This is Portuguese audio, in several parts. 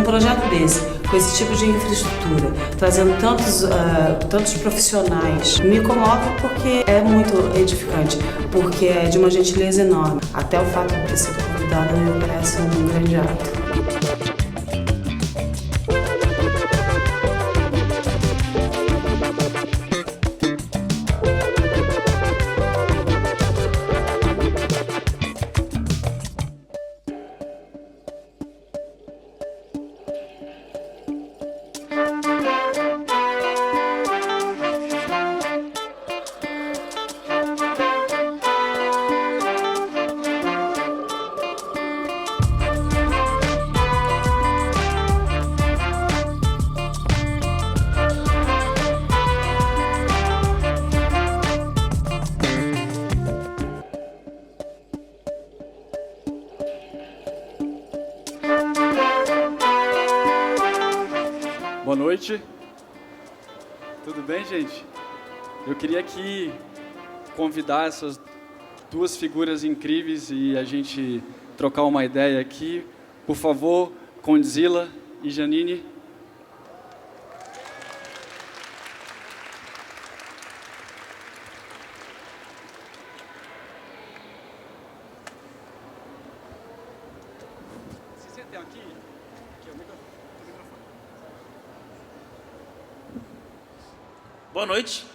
projeto desse, com esse tipo de infraestrutura, trazendo tantos profissionais, me comove porque é muito edificante, porque é de uma gentileza enorme. Até o fato de ter sido convidada me parece um grande ato. Boa noite. Tudo bem, gente? Eu queria aqui convidar essas duas figuras incríveis e a gente trocar uma ideia aqui. Por favor, Condzilla e Janine. Se sentem aqui. Aqui é o microfone. Boa noite.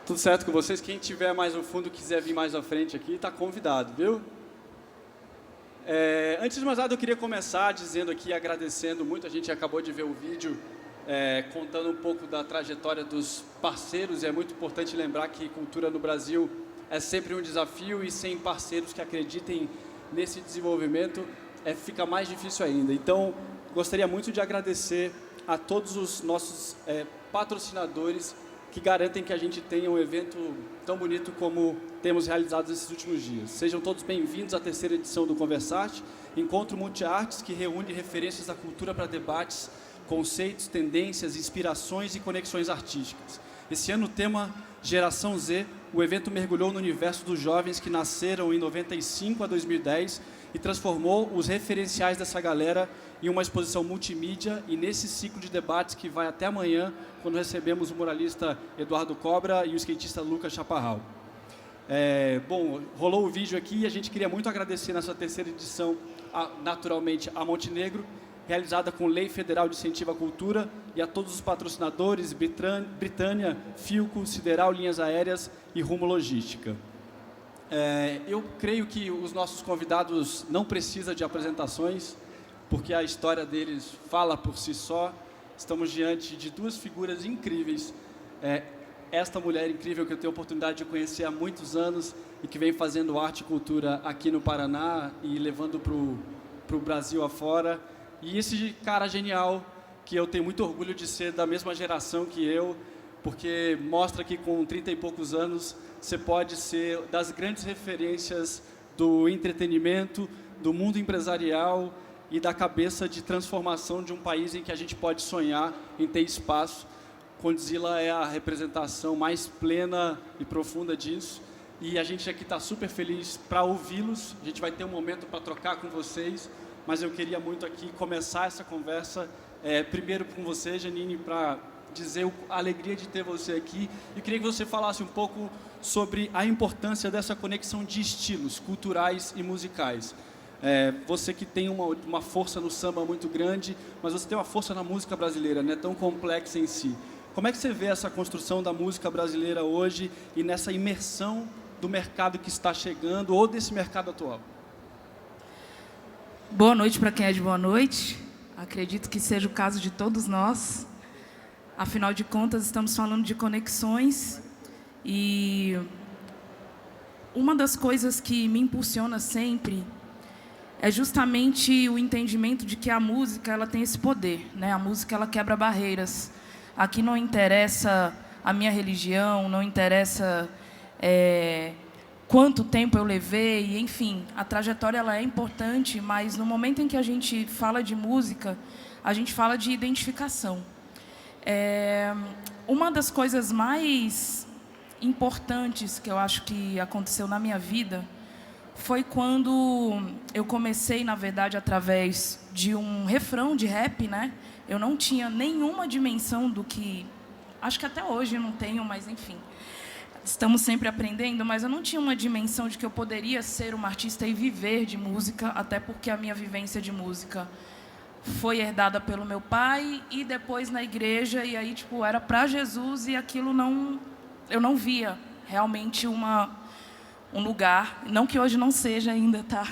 Tudo certo com vocês? Quem tiver mais no fundo, quiser vir mais à frente aqui, está convidado, viu? Antes de mais nada, eu queria começar dizendo aqui, agradecendo muito. A gente acabou de ver o vídeo contando um pouco da trajetória dos parceiros. E é muito importante lembrar que cultura no Brasil é sempre um desafio e sem parceiros que acreditem nesse desenvolvimento fica mais difícil ainda. Então, gostaria muito de agradecer a todos os nossos patrocinadores que garantem que a gente tenha um evento tão bonito como temos realizado nesses últimos dias. Sejam todos bem-vindos à terceira edição do Conversarte, encontro multiartes que reúne referências da cultura para debates, conceitos, tendências, inspirações e conexões artísticas. Esse ano o tema Geração Z, o evento mergulhou no universo dos jovens que nasceram em 95 a 2010 e transformou os referenciais dessa galera em uma exposição multimídia e nesse ciclo de debates que vai até amanhã, quando recebemos o muralista Eduardo Cobra e o skatista Lucas Chaparral. Bom, rolou o vídeo aqui e a gente queria muito agradecer nessa terceira edição, naturalmente, a Montenegro, realizada com Lei Federal de Incentivo à Cultura, e a todos os patrocinadores, Britânia, Filco, Sideral Linhas Aéreas e Rumo Logística. Eu creio que os nossos convidados não precisam de apresentações, porque a história deles fala por si só. Estamos diante de duas figuras incríveis. Esta mulher incrível que eu tenho a oportunidade de conhecer há muitos anos e que vem fazendo arte e cultura aqui no Paraná e levando para o Brasil afora. E esse cara genial, que eu tenho muito orgulho de ser da mesma geração que eu, porque mostra que com 30 e poucos anos você pode ser das grandes referências do entretenimento, do mundo empresarial e da cabeça de transformação de um país em que a gente pode sonhar em ter espaço. Condzilla é a representação mais plena e profunda disso. E a gente aqui está super feliz para ouvi-los. A gente vai ter um momento para trocar com vocês, mas eu queria muito aqui começar essa conversa, primeiro com você, Janine, para dizer a alegria de ter você aqui. E queria que você falasse um pouco sobre a importância dessa conexão de estilos culturais e musicais. Você que tem uma força no samba muito grande, mas você tem uma força na música brasileira, né, tão complexa em si. Como é que você vê essa construção da música brasileira hoje e nessa imersão do mercado que está chegando ou desse mercado atual? Boa noite para quem é de boa noite. Acredito que seja o caso de todos nós. Afinal de contas, estamos falando de conexões e uma das coisas que me impulsiona sempre é justamente o entendimento de que a música ela tem esse poder, né? A música ela quebra barreiras. Aqui não interessa a minha religião, não interessa quanto tempo eu levei, enfim, a trajetória ela é importante, mas no momento em que a gente fala de música, a gente fala de identificação. Uma das coisas mais importantes que eu acho que aconteceu na minha vida foi quando eu comecei, na verdade, através de um refrão de rap, né? Eu não tinha nenhuma dimensão do que... Acho que até hoje não tenho, mas enfim. Estamos sempre aprendendo, mas eu não tinha uma dimensão de que eu poderia ser uma artista e viver de música, até porque a minha vivência de música foi herdada pelo meu pai e depois na igreja, e aí tipo era para Jesus, e aquilo não, eu não via realmente um lugar, não que hoje não seja ainda, tá?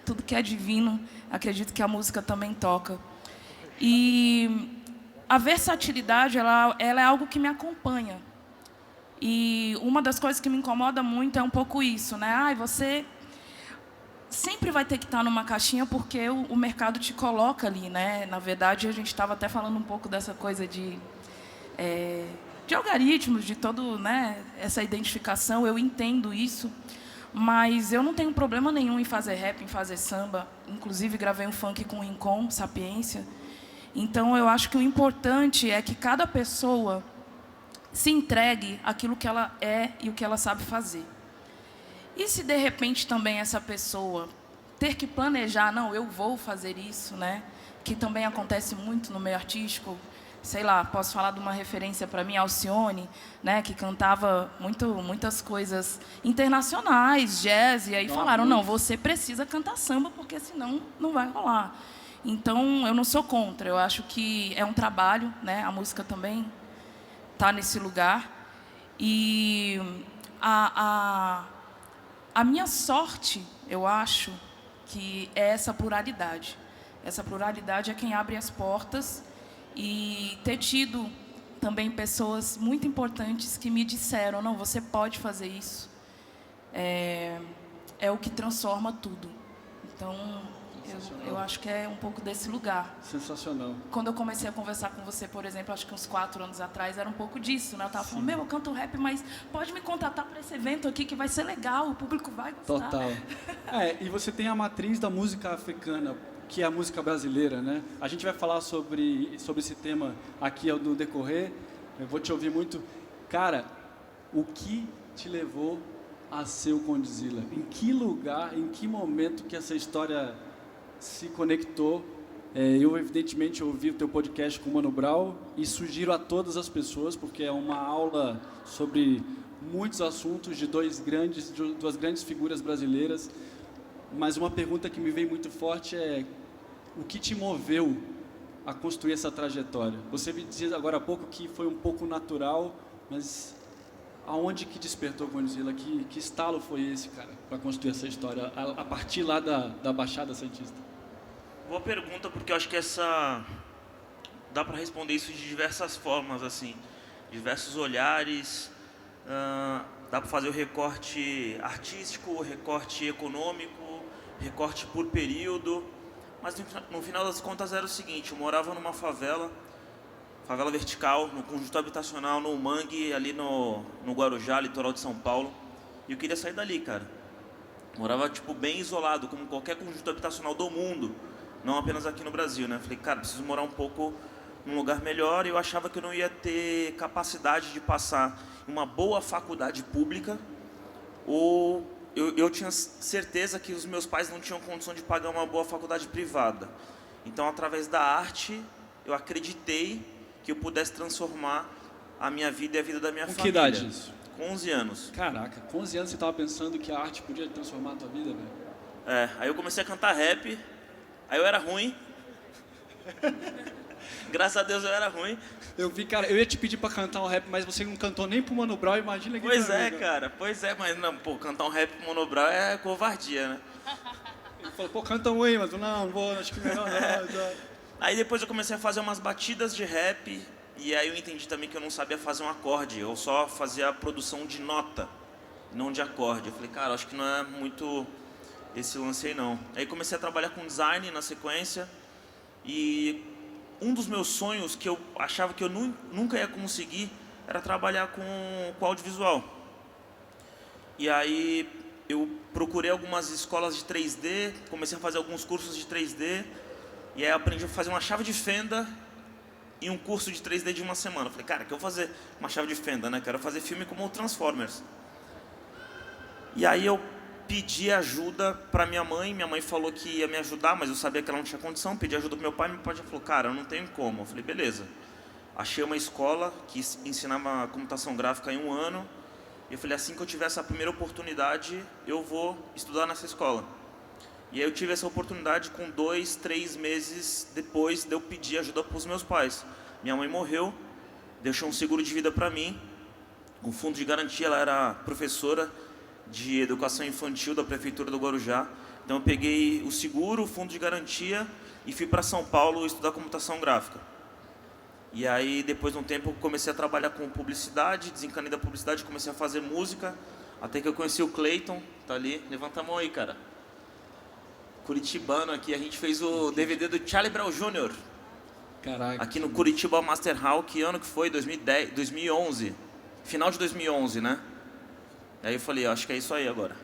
Tudo que é divino, acredito que a música também toca. E a versatilidade, ela é algo que me acompanha. E uma das coisas que me incomoda muito é um pouco isso, né? Você sempre vai ter que estar numa caixinha porque o mercado te coloca ali, né? Na verdade, a gente estava até falando um pouco dessa coisa de algoritmos, de todo, né, essa identificação. Eu entendo isso, mas eu não tenho problema nenhum em fazer rap, em fazer samba. Inclusive, gravei um funk com o Rincon, Sapiência. Então, eu acho que o importante é que cada pessoa se entregue àquilo que ela é e o que ela sabe fazer. E se, de repente, também essa pessoa ter que planejar, não, eu vou fazer isso, né? Que também acontece muito no meio artístico. Sei lá, posso falar de uma referência para mim, Alcione, né? Que cantava muitas coisas internacionais, jazz, e aí falaram, não, você precisa cantar samba, porque senão não vai rolar. Então, eu não sou contra, eu acho que é um trabalho, né? A música também está nesse lugar. E a minha sorte, eu acho, que é essa pluralidade. Essa pluralidade é quem abre as portas, e ter tido também pessoas muito importantes que me disseram, não, você pode fazer isso. É o que transforma tudo. Então, eu acho que é um pouco desse lugar. Sensacional. Quando eu comecei a conversar com você, por exemplo, acho que uns 4 anos atrás, era um pouco disso, né? Eu estava falando, eu canto rap, mas pode me contratar para esse evento aqui que vai ser legal, o público vai gostar. Total. E você tem a matriz da música africana, que é a música brasileira, né? A gente vai falar sobre esse tema aqui no decorrer. Eu vou te ouvir muito. Cara, o que te levou a ser o Condzilla? Em que lugar, em que momento que essa história se conectou? Eu, evidentemente, ouvi o teu podcast com o Mano Brown e sugiro a todas as pessoas, porque é uma aula sobre muitos assuntos de duas grandes figuras brasileiras. Mas uma pergunta que me veio muito forte é: o que te moveu a construir essa trajetória? Você me dizia agora há pouco que foi um pouco natural, mas aonde que despertou o Condzilla? Que estalo foi esse, cara, para construir essa história a partir lá da Baixada Santista? Boa pergunta, porque eu acho que dá para responder isso de diversas formas, assim, diversos olhares. Dá para fazer o recorte artístico, o recorte econômico, recorte por período, mas no final das contas era o seguinte: eu morava numa favela vertical, no conjunto habitacional, no Mangue, ali no Guarujá, litoral de São Paulo, e eu queria sair dali, cara. Morava, tipo, bem isolado, como qualquer conjunto habitacional do mundo, não apenas aqui no Brasil, né? Falei, cara, preciso morar um pouco num lugar melhor, e eu achava que eu não ia ter capacidade de passar em uma boa faculdade pública, ou eu tinha certeza que os meus pais não tinham condição de pagar uma boa faculdade privada. Então, através da arte, eu acreditei que eu pudesse transformar a minha vida e a vida da minha família. Com que idade isso? Com 11 anos. Caraca, com 11 anos você estava pensando que a arte podia transformar a tua vida, velho? Aí eu comecei a cantar rap, aí eu era ruim. Graças a Deus eu era ruim. Eu vi, cara, eu ia te pedir pra cantar um rap, mas você não cantou nem pro Mano Brown, imagina que... Pois é, cara, mas não, pô, cantar um rap pro Mano Brown é covardia, né? Ele falou, pô, canta um aí, mas eu, não vou, acho que melhor não. Aí depois eu comecei a fazer umas batidas de rap, e aí eu entendi também que eu não sabia fazer um acorde, eu só fazia a produção de nota, não de acorde. Eu falei, cara, acho que não é muito esse lance aí não. Aí comecei a trabalhar com design na sequência, e um dos meus sonhos que eu achava que eu nunca ia conseguir era trabalhar com audiovisual. E aí eu procurei algumas escolas de 3D, comecei a fazer alguns cursos de 3D, e aí aprendi a fazer uma chave de fenda e um curso de 3D de uma semana. Falei, cara, que eu vou fazer uma chave de fenda, né? Quero fazer filme como o Transformers. E aí eu pedi ajuda para minha mãe falou que ia me ajudar, mas eu sabia que ela não tinha condição, pedi ajuda para meu pai já falou, cara, eu não tenho como. Eu falei, beleza. Achei uma escola que ensinava computação gráfica em 1 ano, e eu falei, assim que eu tiver essa primeira oportunidade, eu vou estudar nessa escola. E aí eu tive essa oportunidade com 2, 3 meses depois de eu pedir ajuda para os meus pais. Minha mãe morreu, deixou um seguro de vida para mim, um fundo de garantia, ela era professora de educação infantil da prefeitura do Guarujá. Então eu peguei o seguro, o fundo de garantia e fui para São Paulo estudar computação gráfica. E aí depois de um tempo eu comecei a trabalhar com publicidade, desencanei da publicidade, comecei a fazer música, até que eu conheci o Cleiton, tá ali, levanta a mão aí, cara. Curitibano aqui, a gente fez o DVD do Charlie Brown Jr. Caraca. Aqui no Curitiba Master Hall, que ano que foi? 2011. Final de 2011, né? Aí eu falei, acho que é isso aí agora.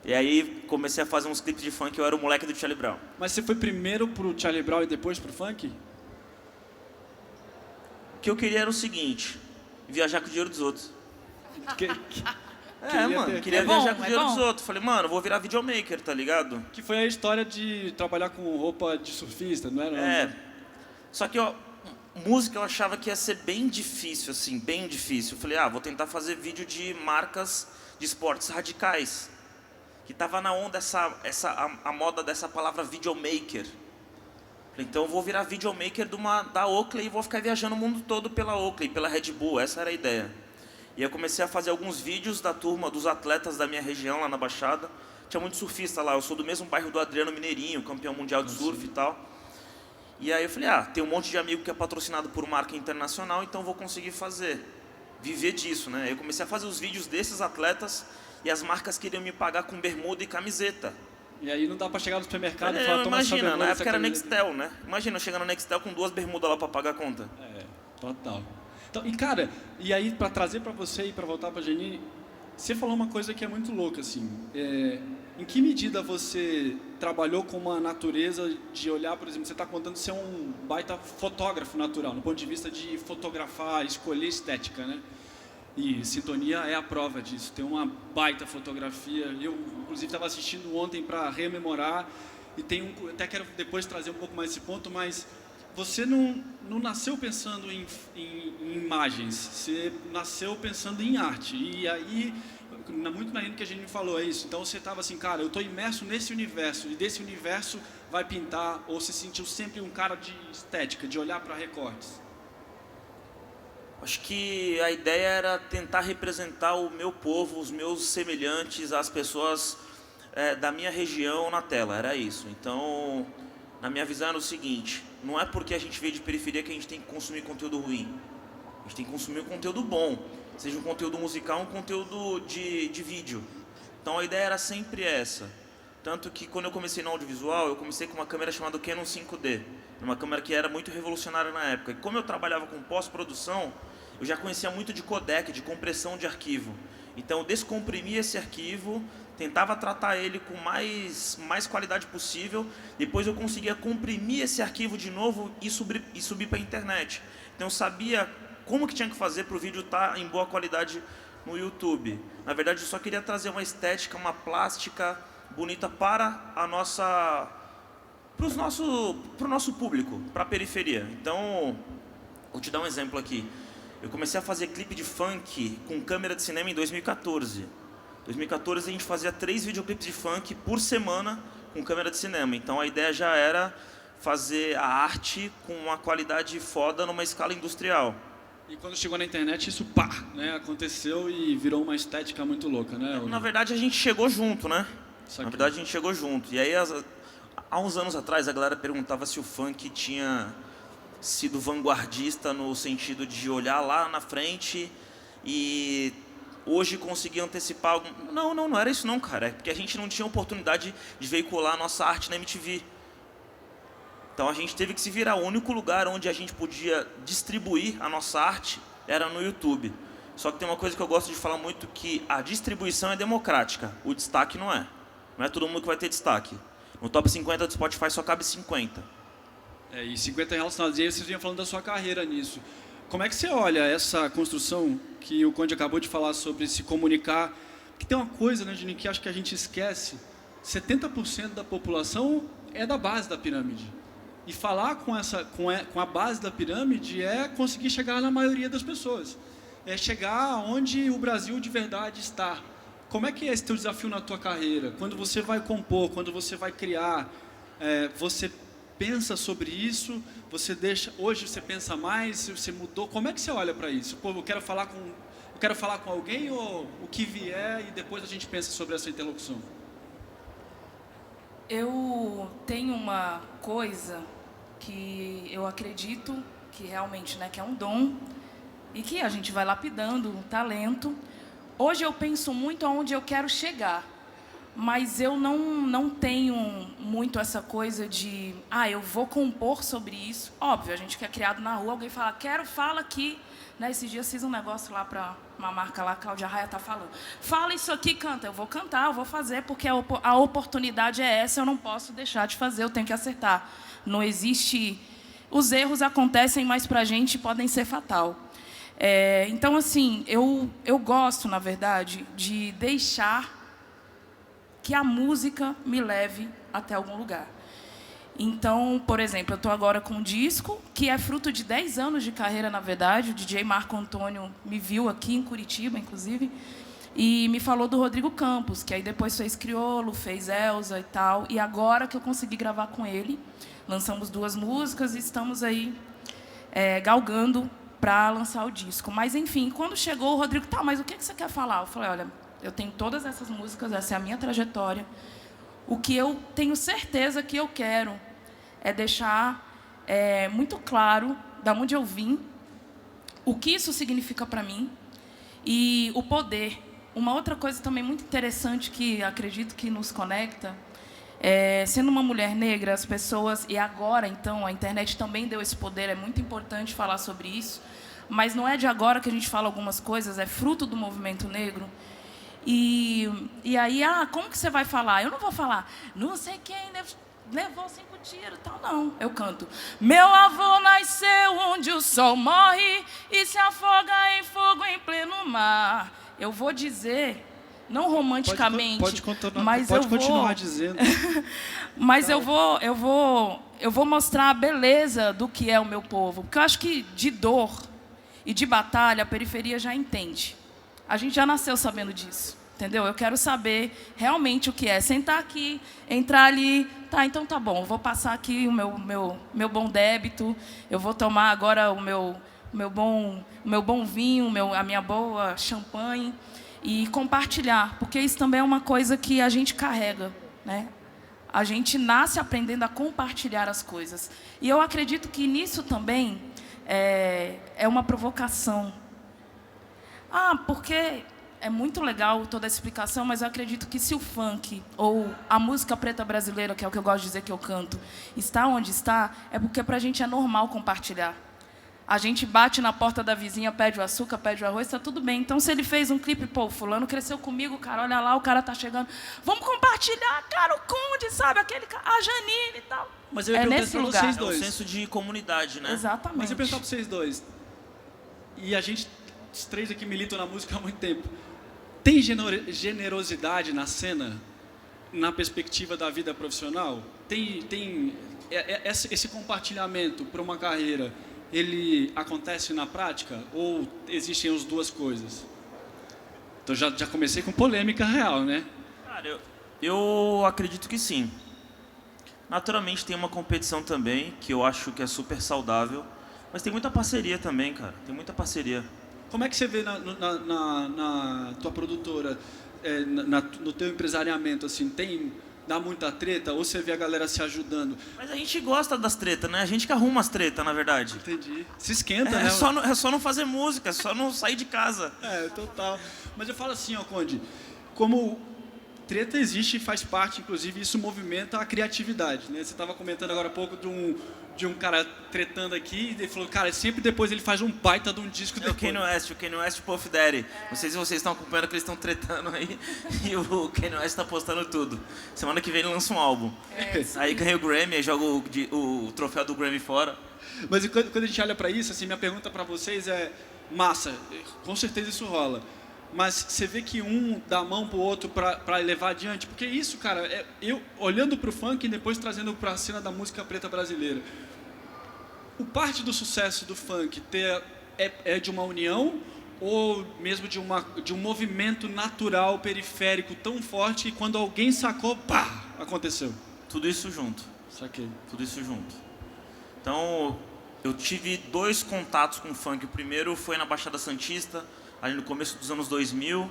E aí comecei a fazer uns clipes de funk, eu era o moleque do Charlie Brown. Mas você foi primeiro pro Charlie Brown e depois pro funk? O que eu queria era o seguinte, viajar com o dinheiro dos outros. Queria viajar com o dinheiro dos outros. Falei, mano, vou virar videomaker, tá ligado? Que foi a história de trabalhar com roupa de surfista, não era? É, só que ó, música eu achava que ia ser bem difícil, assim, bem difícil. Eu falei, vou tentar fazer vídeo de marcas de esportes radicais. Que tava na onda a moda dessa palavra videomaker. Falei, então eu vou virar videomaker da Oakley e vou ficar viajando o mundo todo pela Oakley, pela Red Bull, essa era a ideia. E eu comecei a fazer alguns vídeos da turma, dos atletas da minha região, lá na Baixada. Tinha muito surfista lá, eu sou do mesmo bairro do Adriano Mineirinho, campeão mundial de surf e tal. E aí eu falei, tem um monte de amigo que é patrocinado por marca internacional, então vou conseguir viver disso, né? Eu comecei a fazer os vídeos desses atletas e as marcas queriam me pagar com bermuda e camiseta. E aí não dá pra chegar no supermercado e falar, toma essa bermuda. Imagina, na época era Nextel, né? Imagina eu chegando na Nextel com 2 bermudas lá pra pagar a conta. Total. Então, e cara, e aí pra trazer pra você e pra voltar pra Janine, você falou uma coisa que é muito louca, assim. Em que medida você trabalhou com uma natureza de olhar, por exemplo, você está contando ser um baita fotógrafo natural, no ponto de vista de fotografar, escolher estética, né? E Sintonia é a prova disso, tem uma baita fotografia. Eu, inclusive, estava assistindo ontem para rememorar, e até quero depois trazer um pouco mais esse ponto, mas você não nasceu pensando em imagens, você nasceu pensando em arte, e aí... muito na linha que a gente falou, é isso. Então você estava assim, cara, eu estou imerso nesse universo, e desse universo vai pintar, ou se sentiu sempre um cara de estética, de olhar para recortes? Acho que a ideia era tentar representar o meu povo, os meus semelhantes, as pessoas da minha região na tela, era isso. Então, na minha visão era o seguinte, não é porque a gente veio de periferia que a gente tem que consumir conteúdo ruim. A gente tem que consumir um conteúdo bom. Seja um conteúdo musical, um conteúdo de vídeo. Então a ideia era sempre essa. Tanto que quando eu comecei no audiovisual, eu comecei com uma câmera chamada Canon 5D. Uma câmera que era muito revolucionária na época. E como eu trabalhava com pós-produção, eu já conhecia muito de codec, de compressão de arquivo. Então eu descomprimia esse arquivo, tentava tratar ele com mais qualidade possível. Depois eu conseguia comprimir esse arquivo de novo e subir para a internet. Então eu sabia como que tinha que fazer para o vídeo estar em boa qualidade no YouTube. Na verdade, eu só queria trazer uma estética, uma plástica bonita para o nosso público, para a periferia. Então, vou te dar um exemplo aqui. Eu comecei a fazer clipe de funk com câmera de cinema em 2014. Em 2014, a gente fazia 3 videoclipes de funk por semana com câmera de cinema. Então, a ideia já era fazer a arte com uma qualidade foda numa escala industrial. E quando chegou na internet, isso né, aconteceu e virou uma estética muito louca, né? Na verdade, a gente chegou junto, né? Na verdade, a gente chegou junto. E aí, há uns anos atrás, a galera perguntava se o funk tinha sido vanguardista no sentido de olhar lá na frente e hoje conseguir antecipar algum... Não era isso não, cara. É porque a gente não tinha oportunidade de veicular a nossa arte na MTV. Então a gente teve que se virar. O único lugar onde a gente podia distribuir a nossa arte era no YouTube. Só que tem uma coisa que eu gosto de falar muito, que a distribuição é democrática, o destaque não é. Não é todo mundo que vai ter destaque. No top 50 do Spotify só cabe 50. E 50 relacionados. E aí vocês vinham falando da sua carreira nisso. Como é que você olha essa construção que o Conde acabou de falar sobre se comunicar? que tem uma coisa, né, Juninho, que acho que a gente esquece, 70% da população é da base da pirâmide. E falar com a base da pirâmide é conseguir chegar na maioria das pessoas. É chegar onde o Brasil de verdade está. Como é que é esse teu desafio na tua carreira? Quando você vai compor, quando você vai criar, você pensa sobre isso? Hoje você pensa mais? Você mudou? Como é que você olha para isso? Pô, eu quero falar com alguém ou o que vier e depois a gente pensa sobre essa interlocução? Eu tenho uma coisa que eu acredito que realmente, né, que é um dom e que a gente vai lapidando um talento. Hoje eu penso muito aonde eu quero chegar, mas eu não tenho muito essa coisa de, eu vou compor sobre isso. Óbvio, a gente que é criado na rua, alguém fala, fala aqui. Né, esses dias fiz um negócio lá para uma marca lá, a Cláudia Raia está falando. Fala isso aqui, canta. Eu vou cantar, eu vou fazer, porque a oportunidade é essa, eu não posso deixar de fazer, eu tenho que acertar. Não existe... Os erros acontecem, mas para a gente podem ser fatal. Então, assim, eu gosto, na verdade, de deixar que a música me leve até algum lugar. Então, por exemplo, eu estou agora com um disco que é fruto de 10 anos de carreira, na verdade. O DJ Marco Antônio me viu aqui em Curitiba, inclusive, e me falou do Rodrigo Campos, que aí depois fez Criolo, fez Elza e tal. E agora que eu consegui gravar com ele, lançamos 2 músicas e estamos aí galgando para lançar o disco. Mas, enfim, quando chegou o Rodrigo, mas o que você quer falar? Eu falei, olha, eu tenho todas essas músicas, essa é a minha trajetória. O que eu tenho certeza que eu quero é deixar muito claro de onde eu vim, o que isso significa para mim e o poder. Uma outra coisa também muito interessante que acredito que nos conecta, sendo uma mulher negra, as pessoas... E agora, então, a internet também deu esse poder, é muito importante falar sobre isso, mas não é de agora que a gente fala algumas coisas, é fruto do movimento negro. E aí, como que você vai falar? Eu não vou falar, não sei quem levou 5 tiros, tal, não. Eu canto. Meu avô nasceu onde o sol morre e se afoga em fogo em pleno mar. Eu vou dizer, não romanticamente, pode continuar dizendo. Mas eu vou mostrar a beleza do que é o meu povo. Porque eu acho que de dor e de batalha, a periferia já entende. A gente já nasceu sabendo disso, entendeu? Eu quero saber realmente o que é. Sentar aqui, entrar ali, então tá bom, eu vou passar aqui o meu bom débito, eu vou tomar agora o meu bom vinho, a minha boa champanhe e compartilhar, porque isso também é uma coisa que a gente carrega, né? A gente nasce aprendendo a compartilhar as coisas. E eu acredito que nisso também é uma provocação. Porque é muito legal toda essa explicação, mas eu acredito que se o funk ou a música preta brasileira, que é o que eu gosto de dizer que eu canto, está onde está, é porque para a gente é normal compartilhar. A gente bate na porta da vizinha, pede o açúcar, pede o arroz, está tudo bem. Então, se ele fez um clipe, o fulano cresceu comigo, cara, olha lá, o cara tá chegando. Vamos compartilhar, cara, o Conde, sabe? A Janine e tal. Mas eu ia nesse lugar. Vocês dois. É um senso de comunidade, né? Exatamente. Mas eu ia perguntar para vocês dois. E a gente... Os 3 aqui militam na música há muito tempo. Tem generosidade na cena, na perspectiva da vida profissional? Tem esse compartilhamento para uma carreira, ele acontece na prática? Ou existem as 2 coisas? Então já comecei com polêmica real, né? Cara, eu acredito que sim. Naturalmente tem uma competição também, que eu acho que é super saudável. Mas tem muita parceria também, cara. Tem muita parceria. Como é que você vê na tua produtora, no teu empresariamento, assim, dá muita treta ou você vê a galera se ajudando? Mas a gente gosta das tretas, né? A gente que arruma as tretas, na verdade. Entendi. Se esquenta, né? É só não fazer música, é só não sair de casa. Total. Mas eu falo assim, Conde, como treta existe e faz parte, inclusive, isso movimenta a criatividade, né? Você estava comentando agora há pouco de um cara tretando aqui, e ele falou, cara, sempre depois ele faz um baita de um disco depois. O Kanye West e o Puff Daddy. Não sei se vocês estão acompanhando que eles estão tretando aí, e o Kanye West está postando tudo. Semana que vem ele lança um álbum. Aí ganha o Grammy, aí joga o troféu do Grammy fora. Mas quando a gente olha para isso, assim, minha pergunta para vocês é, massa, com certeza isso rola. mas você vê que um dá a mão pro outro para levar adiante. Porque isso, cara, eu olhando pro funk e depois trazendo para a cena da música preta brasileira. O parte do sucesso do funk é de uma união ou mesmo de um movimento natural, periférico, tão forte que quando alguém sacou, pá, aconteceu? Tudo isso junto. Saquei. Tudo isso junto. Então, eu tive 2 contatos com o funk. O primeiro foi na Baixada Santista, ali no começo dos anos 2000.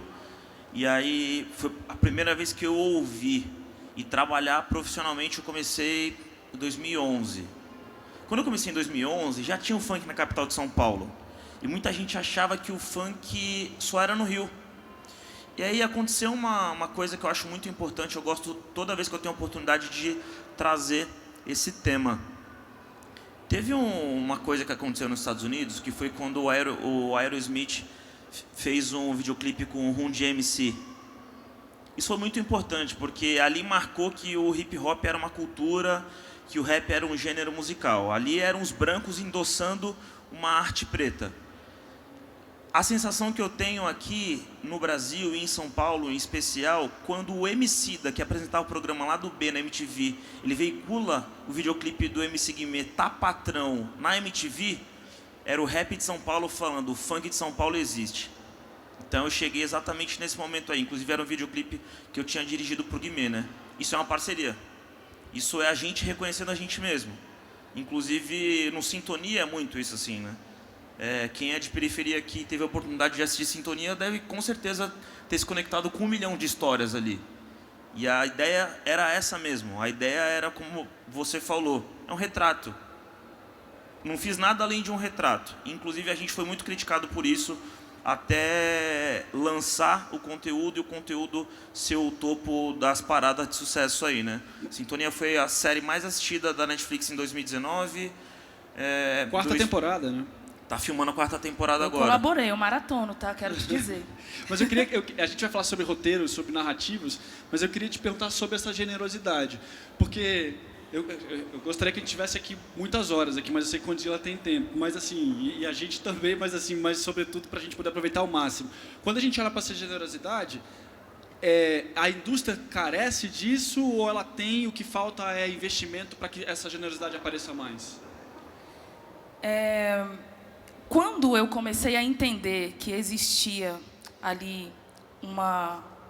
E aí, foi a primeira vez que eu ouvi. E trabalhar profissionalmente eu comecei em 2011. Quando eu comecei em 2011, já tinha o funk na capital de São Paulo. E muita gente achava que o funk só era no Rio. E aí aconteceu uma coisa que eu acho muito importante. Eu gosto toda vez que eu tenho a oportunidade de trazer esse tema. Teve uma coisa que aconteceu nos Estados Unidos, que foi quando o Aerosmith fez um videoclipe com o Run DMC. Isso foi muito importante, porque ali marcou que o hip hop era uma cultura, que o rap era um gênero musical. Ali eram os brancos endossando uma arte preta. A sensação que eu tenho aqui no Brasil e em São Paulo, em especial, quando o Emicida, que apresentava o programa lá do B na MTV, ele veicula o videoclipe do MC Guimê, Tá Patrão, na MTV, era o rap de São Paulo falando, o funk de São Paulo existe. Então eu cheguei exatamente nesse momento aí. Inclusive era um videoclipe que eu tinha dirigido pro Guimê, né? Isso é uma parceria. Isso é a gente reconhecendo a gente mesmo. Inclusive, no Sintonia é muito isso assim, né? Quem é de periferia aqui teve a oportunidade de assistir Sintonia deve com certeza ter se conectado com 1 milhão de histórias ali. E a ideia era essa mesmo. A ideia era, como você falou, é um retrato. Não fiz nada além de um retrato. Inclusive a gente foi muito criticado por isso até lançar o conteúdo e o conteúdo ser o topo das paradas de sucesso aí, né? Sintonia foi a série mais assistida da Netflix em 2019. Quarta temporada, né? Tá filmando a 4ª temporada agora. Eu colaborei, eu maratono, tá? Quero te dizer. Mas eu queria... a gente vai falar sobre roteiros, sobre narrativos, mas eu queria te perguntar sobre essa generosidade. Porque eu gostaria que a gente tivesse aqui muitas horas, aqui, mas eu sei que o Condzilla tem tempo. Mas assim, e a gente também, mas sobretudo para a gente poder aproveitar ao máximo. Quando a gente olha para essa generosidade, a indústria carece disso ou ela tem, o que falta é investimento para que essa generosidade apareça mais? Quando eu comecei a entender que existia ali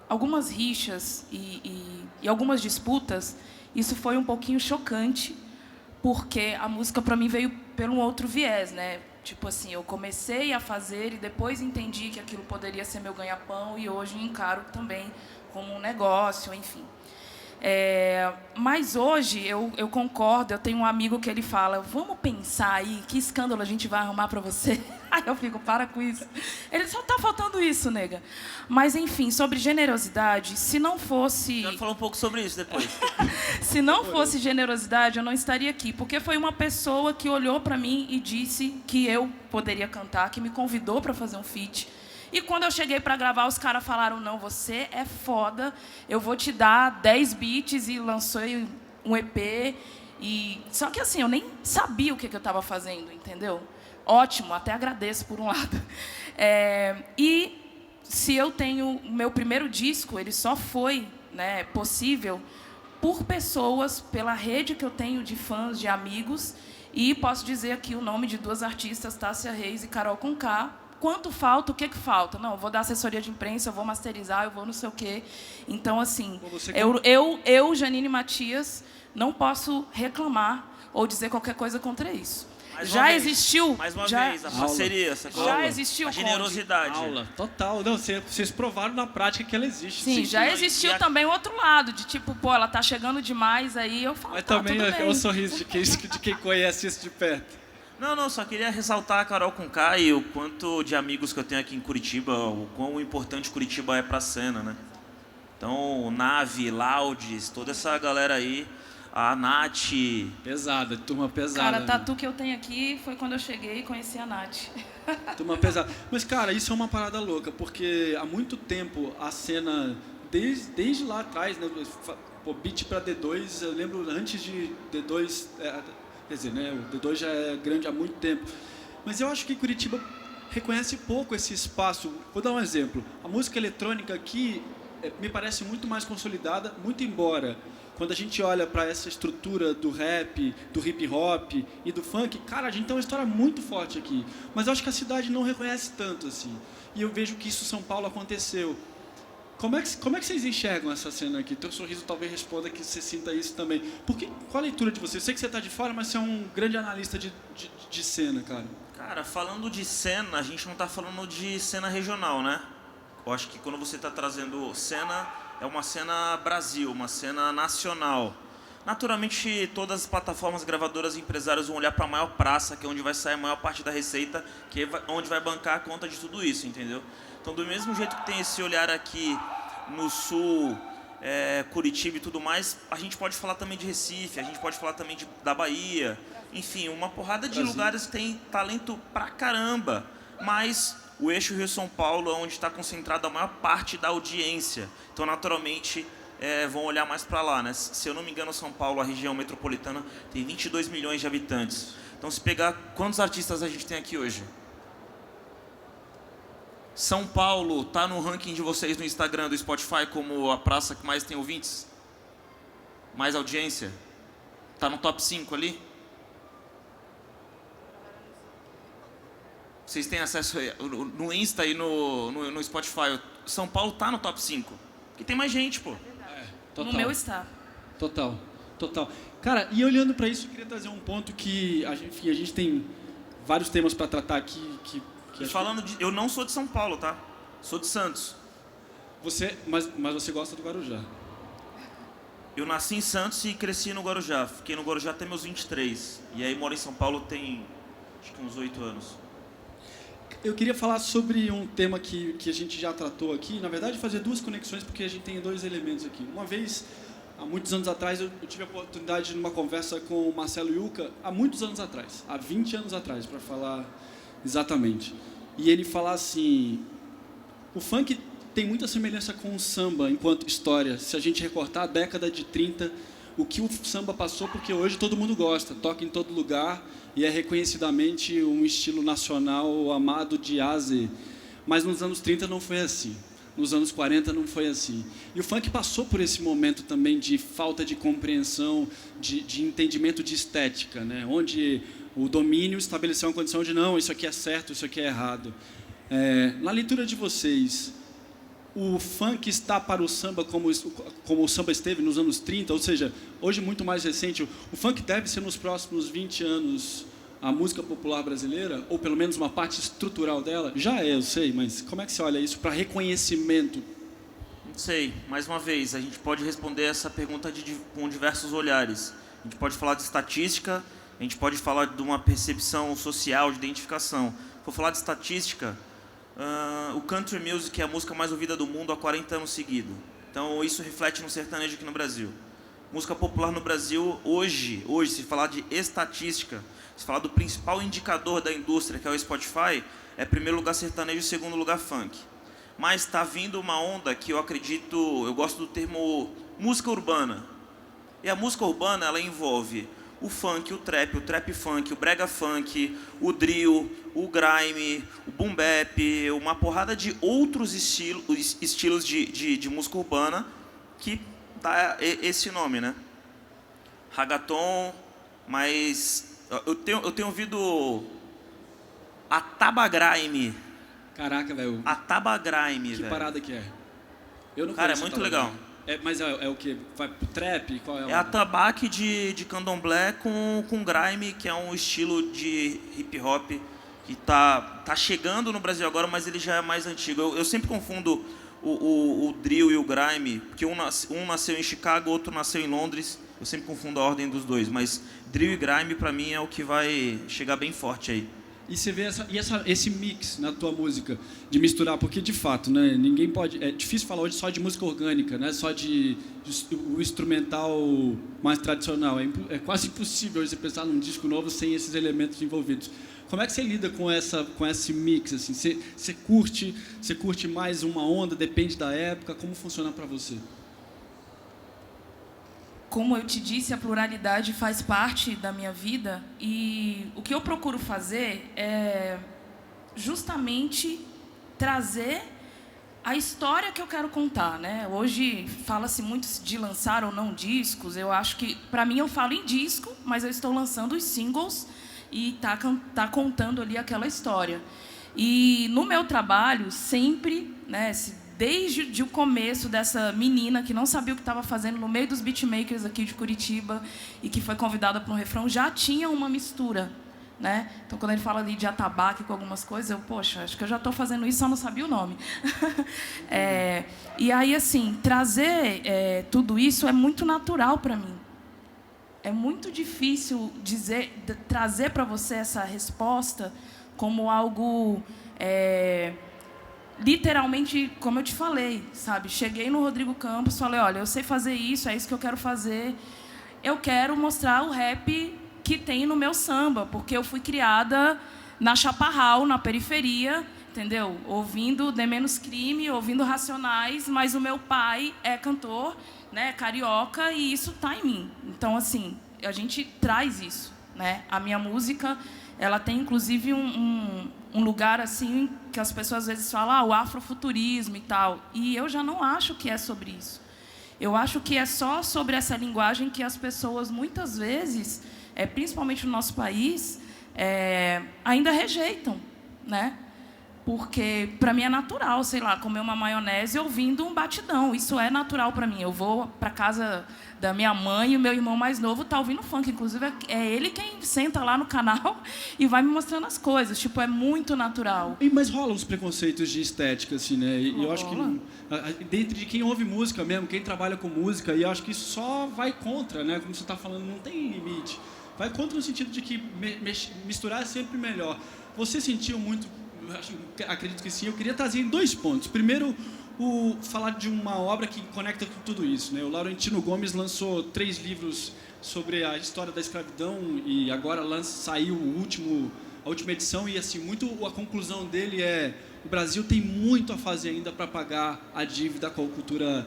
algumas rixas e algumas disputas, isso foi um pouquinho chocante, porque a música para mim veio por um outro viés, né? Tipo assim, eu comecei a fazer e depois entendi que aquilo poderia ser meu ganha-pão e hoje encaro também como um negócio, enfim. Mas hoje eu concordo, eu tenho um amigo que ele fala, vamos pensar aí, que escândalo a gente vai arrumar para você? Aí eu fico, para com isso. Ele só tá faltando isso, nega. Mas enfim, sobre generosidade, se não fosse... Já falar um pouco sobre isso depois. Se não fosse generosidade, eu não estaria aqui, porque foi uma pessoa que olhou para mim e disse que eu poderia cantar, que me convidou para fazer um feat. E quando eu cheguei para gravar, os caras falaram, não, você é foda, eu vou te dar 10 beats e lançou um EP. Só que assim, eu nem sabia o que eu estava fazendo, entendeu? Ótimo, até agradeço por um lado. E se eu tenho o meu primeiro disco, ele só foi, né, possível por pessoas, pela rede que eu tenho de fãs, de amigos, e posso dizer aqui o nome de 2 artistas, Tássia Reis e Carol Conká. Quanto falta, o que falta? Não, eu vou dar assessoria de imprensa, eu vou masterizar, eu vou não sei o quê. Então, assim, eu, Janine Matias, não posso reclamar ou dizer qualquer coisa contra isso. Já existiu... Mais uma vez, a parceria. Já existiu a generosidade. Aula, total. Não, vocês provaram na prática que ela existe. Sim, já existiu também o outro lado, de tipo, pô, ela tá chegando demais, aí eu falo, mas tá, também tudo bem. É o sorriso de quem conhece isso de perto. Não, só queria ressaltar a Carol Conká e o quanto de amigos que eu tenho aqui em Curitiba, o quão importante Curitiba é pra cena, né? Então, Nave, Laudes, toda essa galera aí, a Nath... Pesada, turma pesada. Cara, tatu que eu tenho aqui foi quando eu cheguei e conheci a Nath. Turma pesada. Mas, cara, isso é uma parada louca, porque há muito tempo a cena, desde lá atrás, né? Pô, beat pra D2, eu lembro antes de D2... Quer dizer, né, o D2 já é grande há muito tempo. Mas eu acho que Curitiba reconhece pouco esse espaço. Vou dar um exemplo. A música eletrônica aqui me parece muito mais consolidada, muito embora quando a gente olha para essa estrutura do rap, do hip hop e do funk, cara, a gente tem uma história muito forte aqui. Mas eu acho que a cidade não reconhece tanto assim. E eu vejo que isso em São Paulo aconteceu. Como é que vocês enxergam essa cena aqui? Teu sorriso talvez responda que você sinta isso também. Qual a leitura de você? Eu sei que você está de fora, mas você é um grande analista de cena, cara. Cara, falando de cena, a gente não está falando de cena regional, né? Eu acho que quando você está trazendo cena, é uma cena Brasil, uma cena nacional. Naturalmente, todas as plataformas gravadoras e empresários vão olhar para a maior praça, que é onde vai sair a maior parte da receita, que é onde vai bancar a conta de tudo isso, entendeu? Então, do mesmo jeito que tem esse olhar aqui no sul, Curitiba e tudo mais, a gente pode falar também de Recife, a gente pode falar também da Bahia, enfim, uma porrada de Brasil. lugares que tem talento pra caramba, mas o eixo Rio-São Paulo é onde está concentrada a maior parte da audiência, então naturalmente vão olhar mais para lá, né? Se eu não me engano, São Paulo, a região metropolitana, tem 22 milhões de habitantes, então se pegar quantos artistas a gente tem aqui hoje? São Paulo está no ranking de vocês no Instagram, do Spotify, como a praça que mais tem ouvintes? Mais audiência? Está no top 5 ali? Vocês têm acesso no Insta e no Spotify. São Paulo está no top 5. Porque tem mais gente, pô. Total. No meu está. Total. Cara, e olhando para isso, eu queria trazer um ponto que, enfim, a gente tem vários temas para tratar aqui E falando de... Eu não sou de São Paulo, tá? Sou de Santos. Mas você gosta do Guarujá. Eu nasci em Santos e cresci no Guarujá. Fiquei no Guarujá até meus 23. E aí moro em São Paulo tem, acho que uns 8 anos. Eu queria falar sobre um tema que a gente já tratou aqui. Na verdade, fazer duas conexões, porque a gente tem dois elementos aqui. Uma vez, há muitos anos atrás, eu tive a oportunidade de uma conversa com o Marcelo Yuca, há muitos anos atrás, há 20 anos atrás, para falar exatamente. E ele fala assim, o funk tem muita semelhança com o samba enquanto história. Se a gente recortar a década de 30, o que o samba passou, porque hoje todo mundo gosta, toca em todo lugar e é reconhecidamente um estilo nacional amado de A a Z. Mas nos anos 30 não foi assim. Nos anos 40 não foi assim. E o funk passou por esse momento também de falta de compreensão, de entendimento de estética, né? Onde o domínio estabeleceu uma condição de não, isso aqui é certo, isso aqui é errado. Na leitura de vocês, o funk está para o samba como o samba esteve nos anos 30, ou seja, hoje muito mais recente, o funk deve ser nos próximos 20 anos a música popular brasileira, ou pelo menos uma parte estrutural dela? Já eu sei, mas como é que você olha isso para reconhecimento? Não sei, mais uma vez, a gente pode responder essa pergunta com diversos olhares. A gente pode falar de estatística, a gente pode falar de uma percepção social, de identificação. Vou falar de estatística, o country music é a música mais ouvida do mundo há 40 anos seguidos. Então isso reflete no sertanejo aqui no Brasil. Música popular no Brasil, hoje, se falar de estatística, se falar do principal indicador da indústria, que é o Spotify, é primeiro lugar sertanejo e segundo lugar funk. Mas está vindo uma onda que eu acredito, eu gosto do termo música urbana. E a música urbana, ela envolve o funk, o trap funk, o brega funk, o drill, o grime, o boom bap, uma porrada de outros estilos de música urbana que dá esse nome, né? Ragaton, mas eu tenho ouvido a Tabagrime. Caraca, velho. A Tabagrime, velho. Que parada que é? Eu não Cara, é conheço muito a legal. Mas é o que? Vai pro trap? Qual é É a tabaque de candomblé com grime, que é um estilo de hip hop que tá chegando no Brasil agora, mas ele já é mais antigo. Eu sempre confundo o drill e o grime, porque um nasceu em Chicago, outro nasceu em Londres. Eu sempre confundo a ordem dos dois, mas drill e grime para mim é o que vai chegar bem forte aí. E você vê esse mix na tua música, de misturar, porque de fato, né, ninguém pode... É difícil falar hoje só de música orgânica, né, só o instrumental mais tradicional. É quase impossível você pensar num disco novo sem esses elementos envolvidos. Como é que você lida com esse mix? Assim? Você curte mais uma onda, depende da época? Como funciona para você? Como eu te disse, a pluralidade faz parte da minha vida e o que eu procuro fazer é justamente trazer a história que eu quero contar, né? Hoje fala-se muito de lançar ou não discos. Eu acho que, para mim, eu falo em disco, mas eu estou lançando os singles e tá contando ali aquela história. E no meu trabalho, sempre, né, desde o começo dessa menina que não sabia o que estava fazendo no meio dos beatmakers aqui de Curitiba e que foi convidada para um refrão, já tinha uma mistura, né? Então, quando ele fala ali de atabaque com algumas coisas, eu, poxa, acho que eu já estou fazendo isso, só não sabia o nome. E aí, assim, trazer tudo isso é muito natural para mim. É muito difícil trazer para você essa resposta como algo... literalmente, como eu te falei, sabe? Cheguei no Rodrigo Campos, falei, olha, eu sei fazer isso, é isso que eu quero fazer. Eu quero mostrar o rap que tem no meu samba, porque eu fui criada na Chaparral, na periferia, entendeu? Ouvindo De Menos Crime, ouvindo Racionais, mas o meu pai é cantor, né, carioca, e isso está em mim. Então, assim, a gente traz isso, né? A minha música, ela tem, inclusive, um lugar assim que as pessoas às vezes falam, o afrofuturismo e tal. E eu já não acho que é sobre isso. Eu acho que é só sobre essa linguagem que as pessoas, muitas vezes, principalmente no nosso país, ainda rejeitam, né? Porque, para mim, é natural, sei lá, comer uma maionese ouvindo um batidão. Isso é natural para mim. Eu vou para casa da minha mãe e o meu irmão mais novo está ouvindo funk. Inclusive, é ele quem senta lá no canal e vai me mostrando as coisas. Tipo, é muito natural. Mas rolam uns preconceitos de estética, assim, né? E eu acho que, dentro de quem ouve música mesmo, quem trabalha com música, e eu acho que isso só vai contra, né? Como você está falando, não tem limite. Vai contra no sentido de que misturar é sempre melhor. Você sentiu muito... Acredito que sim. Eu queria trazer em 2 pontos. Primeiro, falar de uma obra que conecta com tudo isso, né? O Laurentino Gomes lançou 3 livros sobre a história da escravidão e agora saiu a última edição e assim a conclusão dele o Brasil tem muito a fazer ainda para pagar a dívida com a cultura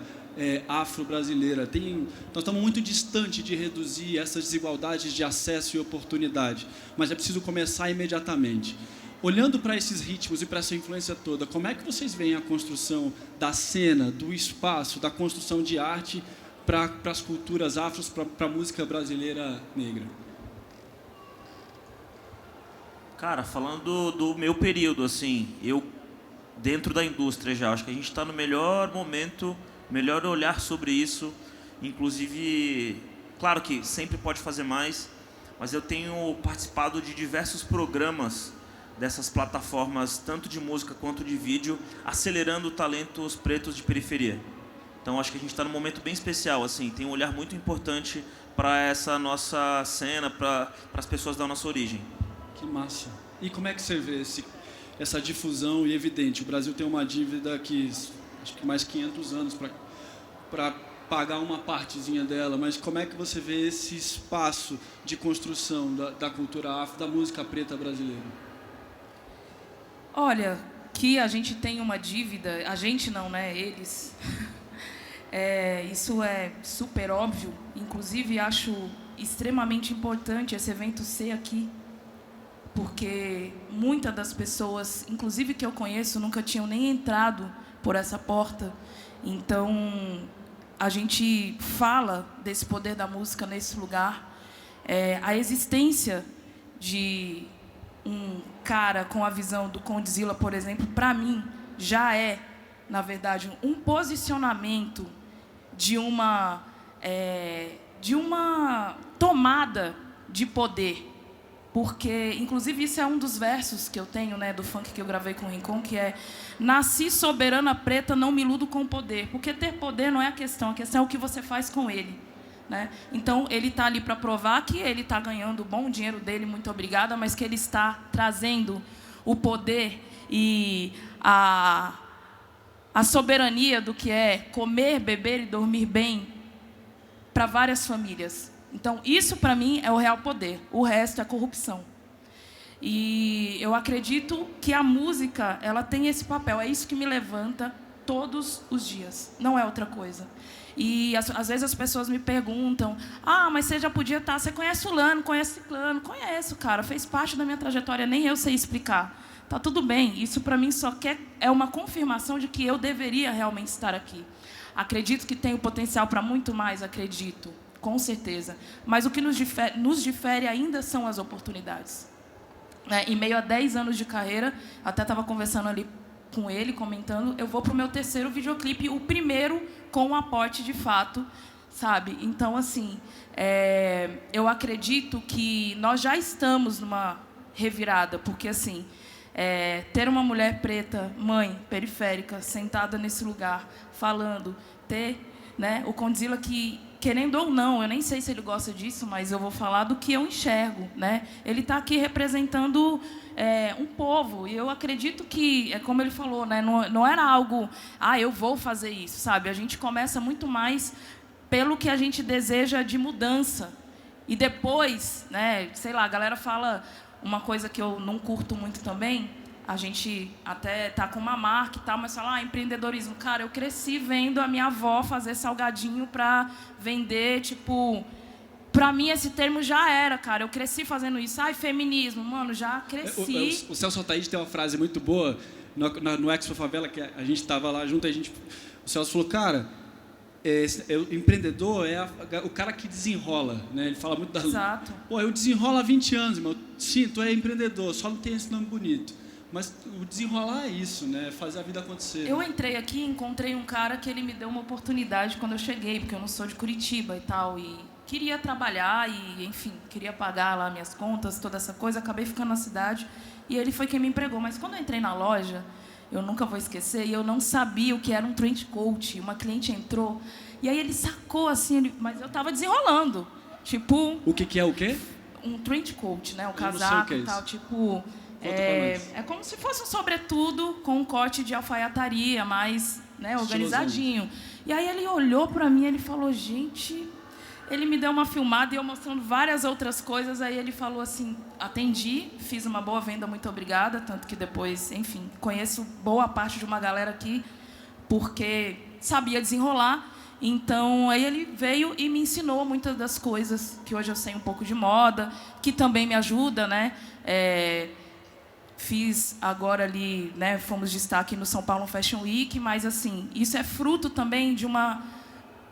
afro-brasileira. Nós estamos muito distante de reduzir essas desigualdades de acesso e oportunidade, mas é preciso começar imediatamente. Olhando para esses ritmos e para essa influência toda, como é que vocês veem a construção da cena, do espaço, da construção de arte para as culturas afros, para a música brasileira negra? Cara, falando do meu período, assim, eu dentro da indústria já, acho que a gente está no melhor momento, melhor olhar sobre isso. Inclusive, claro que sempre pode fazer mais, mas eu tenho participado de diversos programas dessas plataformas, tanto de música quanto de vídeo, acelerando talentos pretos de periferia. Então, acho que a gente está num momento bem especial, assim, tem um olhar muito importante para essa nossa cena, para as pessoas da nossa origem. Que massa. E como é que você vê essa difusão? E evidente, o Brasil tem uma dívida que acho que mais 500 anos para pagar uma partezinha dela, mas como é que você vê esse espaço de construção da cultura afro, da música preta brasileira? Olha, que a gente tem uma dívida, a gente não, né? Eles. Isso é super óbvio. Inclusive, acho extremamente importante esse evento ser aqui, porque muitas das pessoas, inclusive que eu conheço, nunca tinham nem entrado por essa porta. Então, a gente fala desse poder da música nesse lugar. A existência de um cara com a visão do Condzilla, por exemplo, para mim, já é, na verdade, um posicionamento de uma tomada de poder. Porque, inclusive, isso é um dos versos que eu tenho, né, do funk que eu gravei com o Rincon, que é: nasci soberana preta, não me iludo com poder. Porque ter poder não é a questão é o que você faz com ele. Né? Então, ele está ali para provar que ele está ganhando o bom dinheiro dele, muito obrigada, mas que ele está trazendo o poder e a soberania do que é comer, beber e dormir bem para várias famílias. Então, isso, para mim, é o real poder. O resto é corrupção. E eu acredito que a música, ela tem esse papel. É isso que me levanta todos os dias. Não é outra coisa. E às vezes as pessoas me perguntam: mas você já podia estar... Você conhece fulano, conhece ciclano? Conheço, cara. Fez parte da minha trajetória. Nem eu sei explicar. tá tudo bem. Isso, para mim, é uma confirmação de que eu deveria realmente estar aqui. Acredito que tenho potencial para muito mais, acredito, com certeza. Mas o que nos difere ainda são as oportunidades. Em meio a 10 anos de carreira, até estava conversando ali com ele, comentando, eu vou para o meu 3º videoclipe, o primeiro com um aporte de fato, sabe? Então, assim, eu acredito que nós já estamos numa revirada, porque, assim, ter uma mulher preta, mãe, periférica, sentada nesse lugar, falando, ter, né, o Condzilla que, querendo ou não, eu nem sei se ele gosta disso, mas eu vou falar do que eu enxergo, né? Ele está aqui representando um povo, e eu acredito que, como ele falou, né, não era algo, eu vou fazer isso, sabe? A gente começa muito mais pelo que a gente deseja de mudança. E depois, né, sei lá, a galera fala uma coisa que eu não curto muito também, a gente até tá com uma marca e tal, mas fala, empreendedorismo. Cara, eu cresci vendo a minha avó fazer salgadinho para vender, tipo... Para mim, esse termo já era, cara. Eu cresci fazendo isso. Feminismo, mano, já cresci. O Celso Ataíde tem uma frase muito boa no Expo Favela, que a gente estava lá junto, o Celso falou, cara, o empreendedor é o cara que desenrola, né? Ele fala muito da... Exato. Pô, eu desenrolo há 20 anos, irmão. Sim, tu é empreendedor, só não tem esse nome bonito. Mas o desenrolar é isso, né? Fazer a vida acontecer. Eu entrei aqui e encontrei um cara que ele me deu uma oportunidade quando eu cheguei, porque eu não sou de Curitiba e tal, e queria trabalhar e, enfim, queria pagar lá minhas contas, toda essa coisa. Acabei ficando na cidade e ele foi quem me empregou. Mas quando eu entrei na loja, eu nunca vou esquecer, e eu não sabia o que era um trench coat. Uma cliente entrou e aí ele sacou assim, mas eu estava desenrolando. Tipo... O que é o quê? Um trench coat, né? Um casaco e tal, tipo... É como se fosse um sobretudo com um corte de alfaiataria, mais, né, organizadinho. E aí ele olhou para mim e ele falou, gente... Ele me deu uma filmada e eu mostrando várias outras coisas. Aí ele falou assim, atendi, fiz uma boa venda, muito obrigada. Tanto que depois, enfim, conheço boa parte de uma galera aqui porque sabia desenrolar. Então, aí ele veio e me ensinou muitas das coisas que hoje eu sei um pouco de moda, que também me ajuda, né? Fiz agora ali, né, fomos destaque no São Paulo Fashion Week, mas, assim, isso é fruto também de uma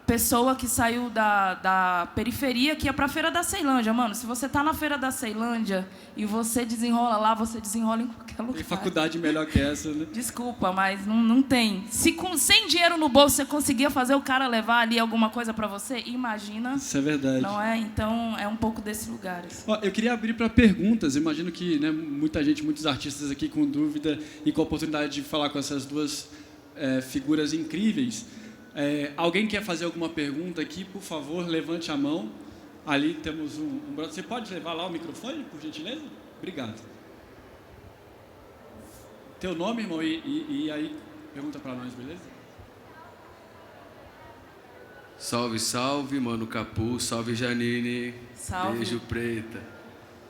pessoa que saiu da periferia, que ia para a Feira da Ceilândia. Mano, se você está na Feira da Ceilândia e você desenrola lá, você desenrola em qualquer lugar. Tem faculdade melhor que essa, né? Desculpa, mas não tem. Se sem dinheiro no bolso você conseguia fazer o cara levar ali alguma coisa para você, imagina. Isso é verdade. Não é? Então, é um pouco desse lugar. Assim. Eu queria abrir para perguntas. Imagino que, né, muita gente, muitos artistas aqui com dúvida e com a oportunidade de falar com essas duas figuras incríveis. Alguém quer fazer alguma pergunta aqui, por favor, levante a mão. Ali temos um brother. Você pode levar lá o microfone, por gentileza? Obrigado. Teu nome, irmão, e aí pergunta para nós, beleza? Salve, salve, Mano Capu. Salve, Janine. Salve. Beijo, preta.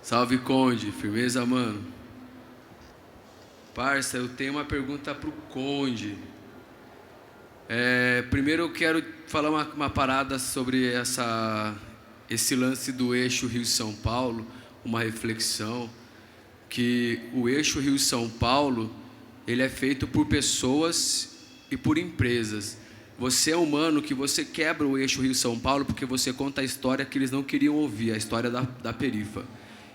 Salve, Conde. Firmeza, mano. Parça, eu tenho uma pergunta pro Conde. Primeiro eu quero falar uma parada sobre esse lance do eixo Rio-São Paulo, uma reflexão, que o eixo Rio-São Paulo, ele é feito por pessoas e por empresas. Você é humano que você quebra o eixo Rio-São Paulo porque você conta a história que eles não queriam ouvir, a história da perifa.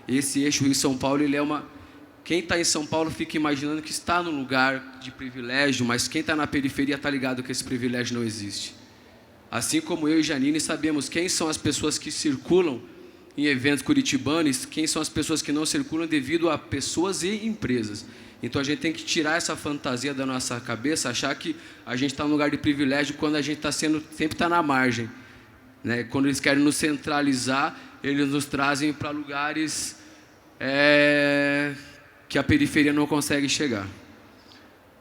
Esse eixo Rio-São Paulo, ele é uma... Quem está em São Paulo fica imaginando que está num lugar de privilégio, mas quem está na periferia está ligado que esse privilégio não existe. Assim como eu e Janine sabemos quem são as pessoas que circulam em eventos curitibanos, quem são as pessoas que não circulam devido a pessoas e empresas. Então a gente tem que tirar essa fantasia da nossa cabeça, achar que a gente está num lugar de privilégio quando a gente sempre está na margem, né? Quando eles querem nos centralizar, eles nos trazem para lugares... que a periferia não consegue chegar.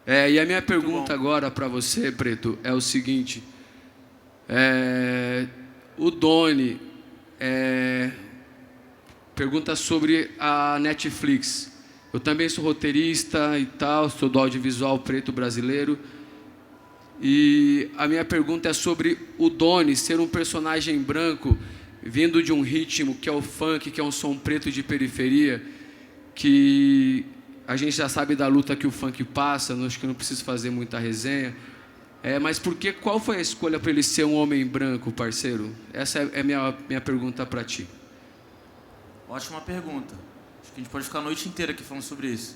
E a minha pergunta agora para você, Preto, é o seguinte. O Doni pergunta sobre a Netflix. Eu também sou roteirista e tal, sou do audiovisual preto brasileiro. E a minha pergunta é sobre o Doni ser um personagem branco, vindo de um ritmo que é o funk, que é um som preto de periferia, que a gente já sabe da luta que o funk passa, acho que não preciso fazer muita resenha. Mas qual foi a escolha para ele ser um homem branco, parceiro? Essa é a minha pergunta para ti. Ótima pergunta. Acho que a gente pode ficar a noite inteira aqui falando sobre isso.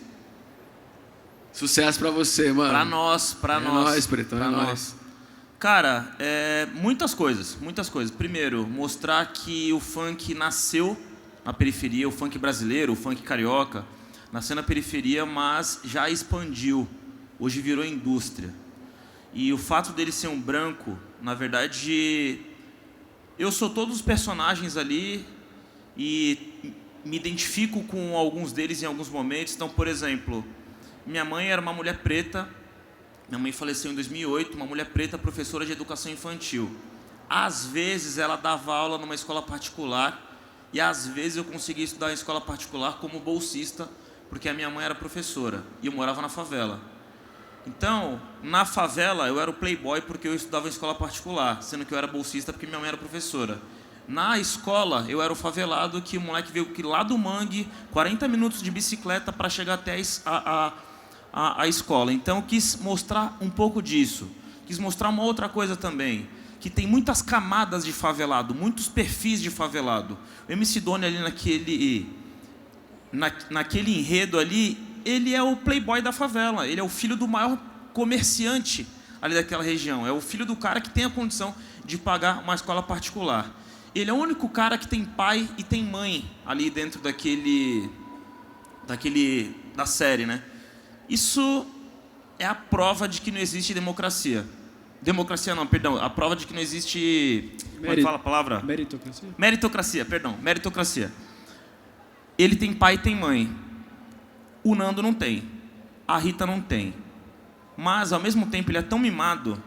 Sucesso para você, mano. Pra nós. É nóis, Pretão, é nóis. Cara, muitas coisas. Primeiro, mostrar que o funk nasceu na periferia, o funk brasileiro, o funk carioca, nasceu na periferia, mas já expandiu. Hoje virou indústria. E o fato dele ser um branco, na verdade, eu sou todos os personagens ali e me identifico com alguns deles em alguns momentos. Então, por exemplo, minha mãe era uma mulher preta, minha mãe faleceu em 2008, uma mulher preta, professora de educação infantil. Às vezes ela dava aula numa escola particular e às vezes eu conseguia estudar em escola particular como bolsista, porque a minha mãe era professora e eu morava na favela. Então, na favela, eu era o playboy porque eu estudava em escola particular, sendo que eu era bolsista porque minha mãe era professora. Na escola, eu era o favelado que o moleque veio lá do Mangue, 40 minutos de bicicleta para chegar até a escola. Então, eu quis mostrar um pouco disso. Quis mostrar uma outra coisa também, que tem muitas camadas de favelado, muitos perfis de favelado. O MC Doni ali naquele enredo ali, ele é o playboy da favela, ele é o filho do maior comerciante ali daquela região, é o filho do cara que tem a condição de pagar uma escola particular. Ele é o único cara que tem pai e tem mãe ali dentro da série, né? Isso é a prova de que não existe democracia. Democracia não, perdão, a prova de que não existe... Como é que fala a palavra? Meritocracia. Meritocracia. Ele tem pai e tem mãe. O Nando não tem, a Rita não tem, mas ao mesmo tempo ele é tão mimado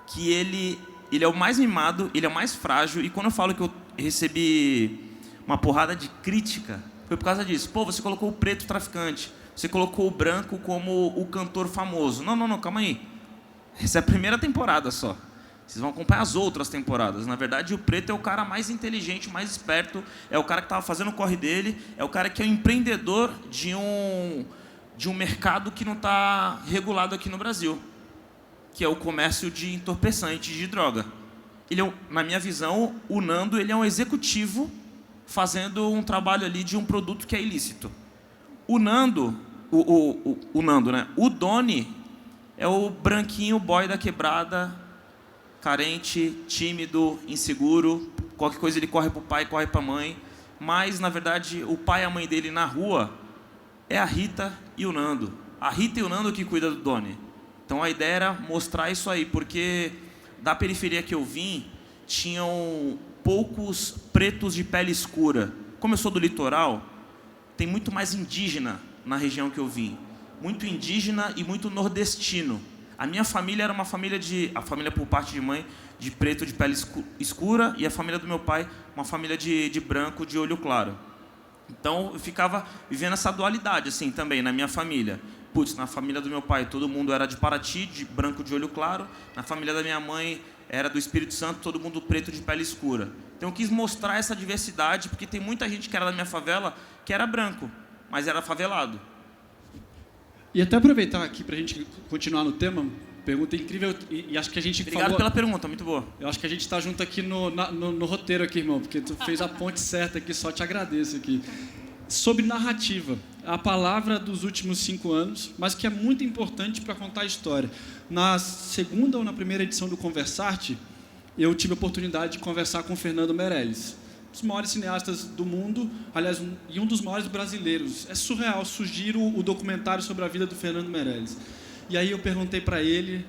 que ele é o mais mimado, ele é o mais frágil. E quando eu falo que eu recebi uma porrada de crítica, foi por causa disso. Pô, você colocou o preto traficante, você colocou o branco como o cantor famoso. Não, calma aí, essa é a primeira temporada só. Vocês vão acompanhar as outras temporadas. Na verdade, o preto é o cara mais inteligente, mais esperto, é o cara que estava fazendo o corre dele, é o cara que é o empreendedor de um mercado que não está regulado aqui no Brasil, que é o comércio de entorpecentes, de droga. Na minha visão, o Nando ele é um executivo fazendo um trabalho ali de um produto que é ilícito. O Nando, né? O Doni é o branquinho boy da quebrada, carente, tímido, inseguro, qualquer coisa ele corre para o pai, corre para a mãe, mas, na verdade, o pai e a mãe dele na rua é a Rita e o Nando. A Rita e o Nando que cuidam do Doni. Então, a ideia era mostrar isso aí, porque da periferia que eu vim, tinham poucos pretos de pele escura. Como eu sou do litoral, tem muito mais indígena na região que eu vim. Muito indígena e muito nordestino. A minha família era uma família a família por parte de mãe, de preto de pele escura, e a família do meu pai, uma família de branco de olho claro. Então, eu ficava vivendo essa dualidade, assim, também, na minha família. Putz, na família do meu pai, todo mundo era de Paraty, de branco de olho claro. Na família da minha mãe, era do Espírito Santo, todo mundo preto de pele escura. Então, eu quis mostrar essa diversidade, porque tem muita gente que era da minha favela que era branco, mas era favelado. E até aproveitar aqui para a gente continuar no tema, pergunta incrível, e acho que a gente Obrigado pela pergunta, muito boa. Eu acho que a gente está junto aqui no roteiro aqui, irmão, porque tu fez a ponte certa aqui, só te agradeço aqui. Sobre narrativa, a palavra dos últimos 5 anos, mas que é muito importante para contar a história. Na segunda ou na primeira edição do Conversarte, eu tive a oportunidade de conversar com o Fernando Meirelles, um dos maiores cineastas do mundo, aliás, um dos maiores brasileiros. É surreal surgir o documentário sobre a vida do Fernando Meirelles. E aí eu perguntei para ele,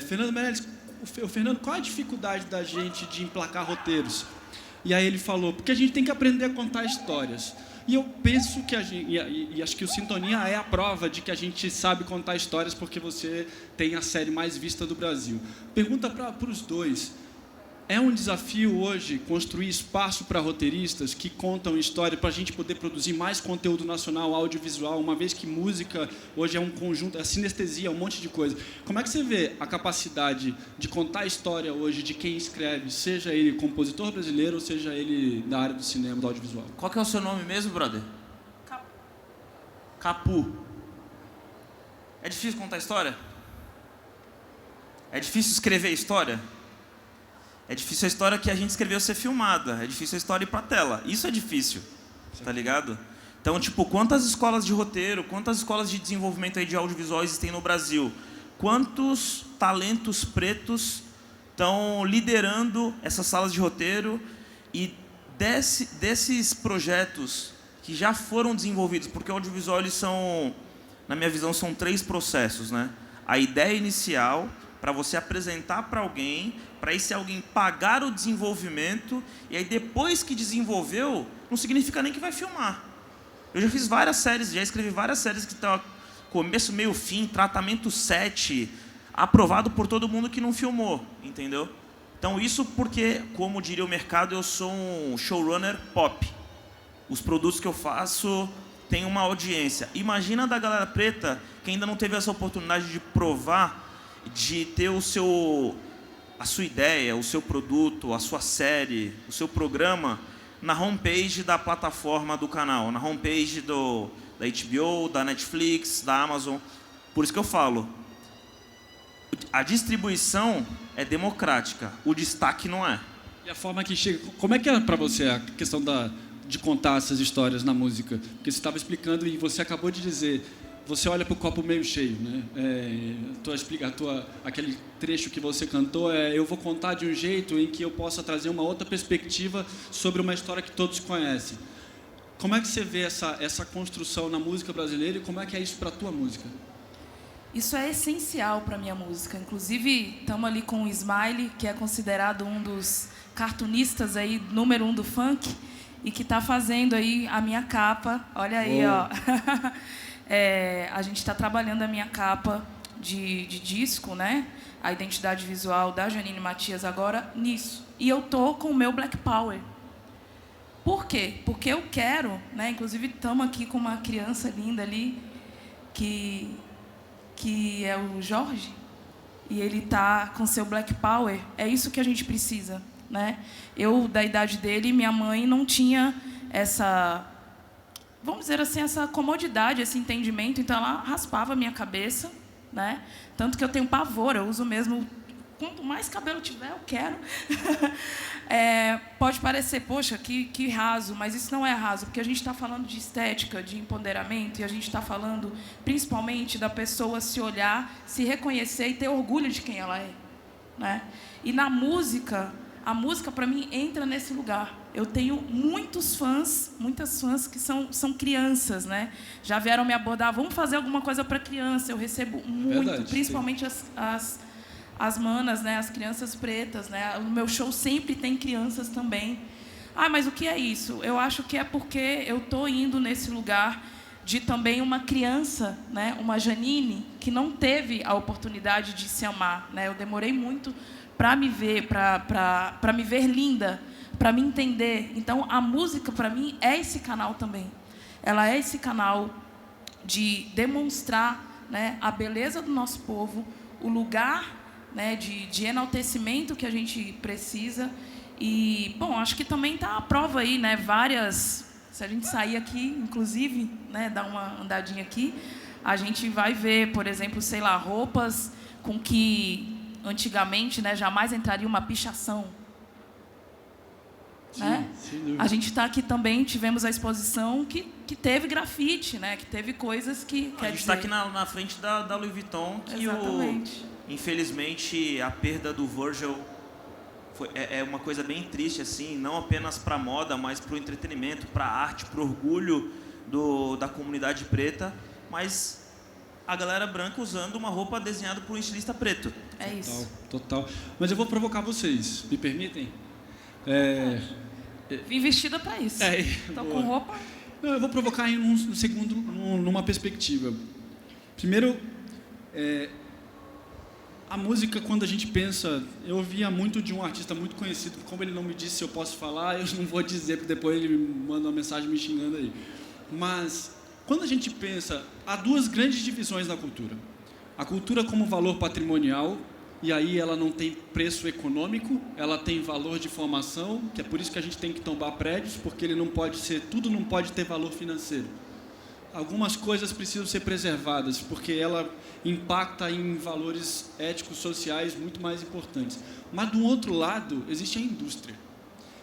Fernando Meirelles, Fernando, qual a dificuldade da gente de emplacar roteiros? E aí ele falou, porque a gente tem que aprender a contar histórias. E eu penso que e acho que o Sintonia é a prova de que a gente sabe contar histórias, porque você tem a série mais vista do Brasil. Pergunta para os dois. É um desafio hoje construir espaço para roteiristas que contam história, para a gente poder produzir mais conteúdo nacional, audiovisual, uma vez que música hoje é um conjunto, é sinestesia, um monte de coisa. Como é que você vê a capacidade de contar a história hoje de quem escreve, seja ele compositor brasileiro ou seja ele da área do cinema, do audiovisual? Qual que é o seu nome mesmo, brother? Capu. É difícil contar história? É difícil escrever história? É difícil a história que a gente escreveu ser filmada. É difícil a história ir pra tela. Isso é difícil, tá ligado? Então, tipo, quantas escolas de roteiro, quantas escolas de desenvolvimento aí de audiovisual existem no Brasil? Quantos talentos pretos estão liderando essas salas de roteiro? E desses projetos que já foram desenvolvidos, porque o audiovisual, eles são, na minha visão, são 3 processos, né? A ideia inicial, para você apresentar para alguém, para esse alguém pagar o desenvolvimento, e aí depois que desenvolveu, não significa nem que vai filmar. Eu já fiz várias séries, já escrevi várias séries que estão começo, meio, fim, tratamento 7, aprovado por todo mundo que não filmou, entendeu? Então isso porque, como diria o mercado, eu sou um showrunner pop. Os produtos que eu faço têm uma audiência. Imagina da galera preta que ainda não teve essa oportunidade de provar, de ter a sua ideia, o seu produto, a sua série, o seu programa na homepage da plataforma do canal, na homepage da HBO, da Netflix, da Amazon. Por isso que eu falo, a distribuição é democrática, o destaque não é. E a forma que chega... Como é que é para você a questão de contar essas histórias na música? Porque você estava explicando e você acabou de dizer, você olha para o copo meio cheio, né? Aquele trecho que você cantou eu vou contar de um jeito em que eu possa trazer uma outra perspectiva sobre uma história que todos conhecem. Como é que você vê essa construção na música brasileira e como é que é isso para a tua música? Isso é essencial para a minha música. Inclusive, estamos ali com o Smiley, que é considerado um dos cartunistas aí, número 1 do funk, e que está fazendo aí a minha capa. Olha aí, ó. A gente está trabalhando a minha capa de disco, né? A identidade visual da Janine Matias agora nisso. E eu tô com o meu Black Power. Por quê? Porque eu quero, né? Inclusive, estamos aqui com uma criança linda ali, que é o Jorge, e ele está com seu Black Power. É isso que a gente precisa, né? Eu, da idade dele, minha mãe não tinha essa, vamos dizer assim, essa comodidade, esse entendimento, então ela raspava a minha cabeça, né? Tanto que eu tenho pavor, eu uso mesmo, quanto mais cabelo tiver, eu quero. Pode parecer, poxa, que raso, mas isso não é raso, porque a gente está falando de estética, de empoderamento, e a gente está falando, principalmente, da pessoa se olhar, se reconhecer e ter orgulho de quem ela é, né? E na música, a música, para mim, entra nesse lugar. Eu tenho muitas fãs que são crianças, né? Já vieram me abordar, vamos fazer alguma coisa para criança. Eu recebo muito, verdade, principalmente as manas, né? As crianças pretas, né? No meu show sempre tem crianças também. Ah, mas o que é isso? Eu acho que é porque eu estou indo nesse lugar de também uma criança, né? Uma Janine, que não teve a oportunidade de se amar, né? Eu demorei muito para me ver, para me ver linda, para me entender. Então, a música, para mim, é esse canal também. Ela é esse canal de demonstrar, né, a beleza do nosso povo, o lugar, né, de enaltecimento que a gente precisa. E, bom, acho que também está à prova aí, né, várias... Se a gente sair aqui, inclusive, né, dar uma andadinha aqui, a gente vai ver, por exemplo, sei lá, roupas com que antigamente, né, jamais entraria uma pichação. Sim, né? A gente está aqui também, tivemos a exposição que teve grafite, né, que teve coisas que... A gente está aqui na frente da Louis Vuitton, que infelizmente a perda do Virgil é uma coisa bem triste, assim, não apenas para a moda, mas para o entretenimento, para a arte, para o orgulho da comunidade preta, mas a galera branca usando uma roupa desenhada por um estilista preto. É isso. Total. Mas eu vou provocar vocês, me permitem? Vim vestida para isso. Estou com roupa... Não, eu vou provocar em um segundo, numa perspectiva. Primeiro, a música, quando a gente pensa... Eu ouvia muito de um artista muito conhecido, como ele não me disse se eu posso falar, eu não vou dizer, porque depois ele me manda uma mensagem me xingando aí. Mas, quando a gente pensa... Há duas grandes divisões na cultura. A cultura como valor patrimonial, e aí ela não tem preço econômico, ela tem valor de formação, que é por isso que a gente tem que tombar prédios, porque ele não pode ser... Tudo não pode ter valor financeiro. algumas coisas precisam ser preservadas, porque ela impacta em valores éticos, sociais muito mais importantes. Mas, do outro lado, existe a indústria.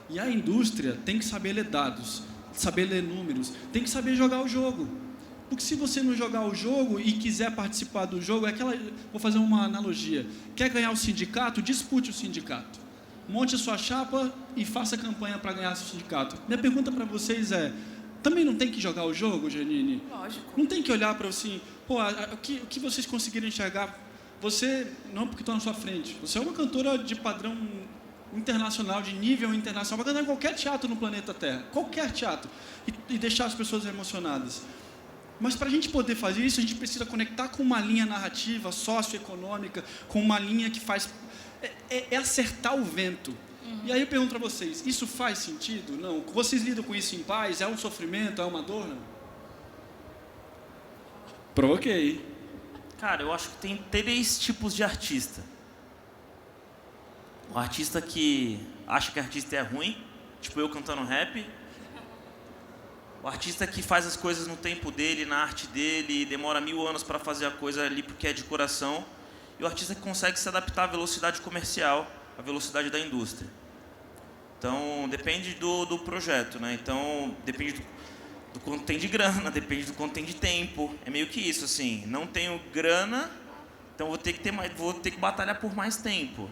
E a indústria tem que saber ler dados, saber ler números, tem que saber jogar o jogo. Porque se você não jogar o jogo e quiser participar do jogo, vou fazer uma analogia. Quer ganhar o sindicato? Dispute o sindicato. Monte a sua chapa e faça campanha para ganhar o sindicato. Minha pergunta para vocês é, também não tem que jogar o jogo, Janine? Lógico. Não tem que olhar para assim, o que vocês conseguiram enxergar? Você, não porque estou na sua frente, você é uma cantora de padrão internacional, de nível internacional, vai cantar em qualquer teatro no planeta Terra, qualquer teatro, e deixar as pessoas emocionadas. Mas para a gente poder fazer isso, a gente precisa conectar com uma linha narrativa socioeconômica, com uma linha que faz... É acertar o vento. E aí eu pergunto para vocês, isso faz sentido? Não? Vocês lidam com isso em paz? É um sofrimento? É uma dor? Não? Provoquei. Cara, eu acho que tem 3 tipos de artista. O artista que acha que artista é ruim, tipo eu cantando rap. O artista que faz as coisas no tempo dele, na arte dele, demora 1000 anos para fazer a coisa ali porque é de coração. E o artista que consegue se adaptar à velocidade comercial, à velocidade da indústria. Então, depende do projeto, né? Então, depende do quanto tem de grana, depende do quanto tem de tempo. É meio que isso, assim. Não tenho grana, então vou ter que batalhar por mais tempo.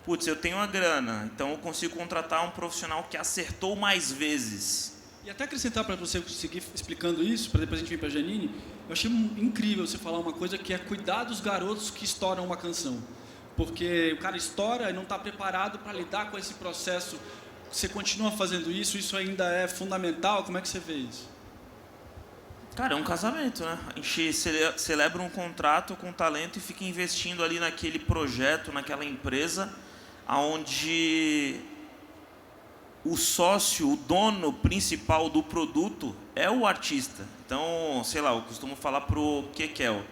Putz, eu tenho a grana, então eu consigo contratar um profissional que acertou mais vezes. E até acrescentar para você seguir explicando isso, para depois a gente vir para a Janine, eu achei incrível você falar uma coisa que é cuidar dos garotos que estouram uma canção. Porque o cara estoura e não está preparado para lidar com esse processo. Você continua fazendo isso ainda é fundamental? Como é que você vê isso? Cara, é um casamento, né? A gente celebra um contrato com talento e fica investindo ali naquele projeto, naquela empresa, onde o sócio, o dono principal do produto é o artista. Então, sei lá, eu costumo falar pro Kekel.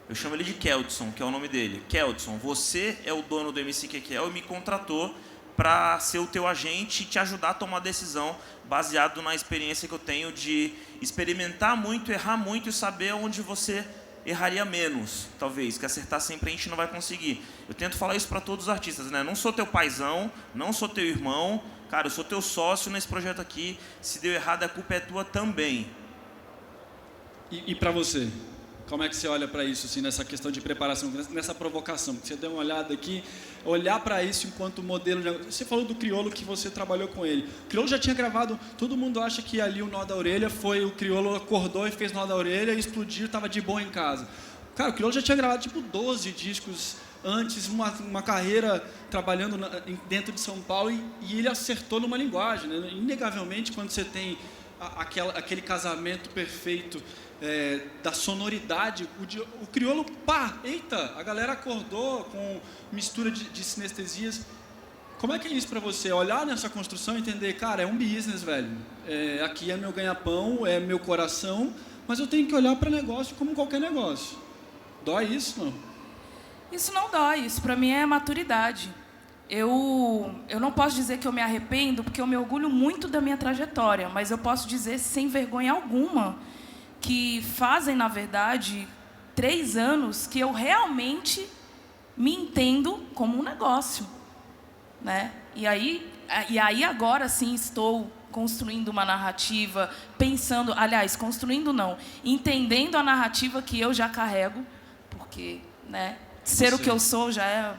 Eu chamo ele de Keldson, que é o nome dele. Keldson, você é o dono do MC Kekel e me contratou para ser o teu agente e te ajudar a tomar decisão baseado na experiência que eu tenho de experimentar muito, errar muito e saber onde você erraria menos, talvez, que acertar sempre a gente não vai conseguir. Eu tento falar isso para todos os artistas, né? Não sou teu paizão, não sou teu irmão, cara, eu sou teu sócio nesse projeto aqui, se deu errado a culpa é tua também. E para você? Como é que você olha para isso, assim, nessa questão de preparação, nessa provocação? Você deu uma olhada aqui, olhar para isso enquanto modelo de... Você falou do Criolo que você trabalhou com ele. O Criolo já tinha gravado, todo mundo acha que ali o Nó da Orelha foi o Criolo acordou e fez Nó da Orelha e explodiu, estava de boa em casa. Cara, o Criolo já tinha gravado tipo 12 discos antes, uma carreira trabalhando dentro de São Paulo e ele acertou numa linguagem, né? Inegavelmente, quando você tem aquele casamento perfeito da sonoridade, o Criolo, pá, eita, a galera acordou com mistura de sinestesias. Como é que é isso para você? Olhar nessa construção e entender, cara, é um business, velho. Aqui é meu ganha-pão, é meu coração, mas eu tenho que olhar para negócio como qualquer negócio. Dói isso, não? Isso não dói, isso para mim é maturidade. Eu não posso dizer que eu me arrependo, porque eu me orgulho muito da minha trajetória, mas eu posso dizer sem vergonha alguma que fazem, na verdade, 3 anos que eu realmente me entendo como um negócio, né? E aí agora sim estou construindo uma narrativa, pensando, aliás, construindo não, entendendo a narrativa que eu já carrego, porque, né, ser o que eu sou já é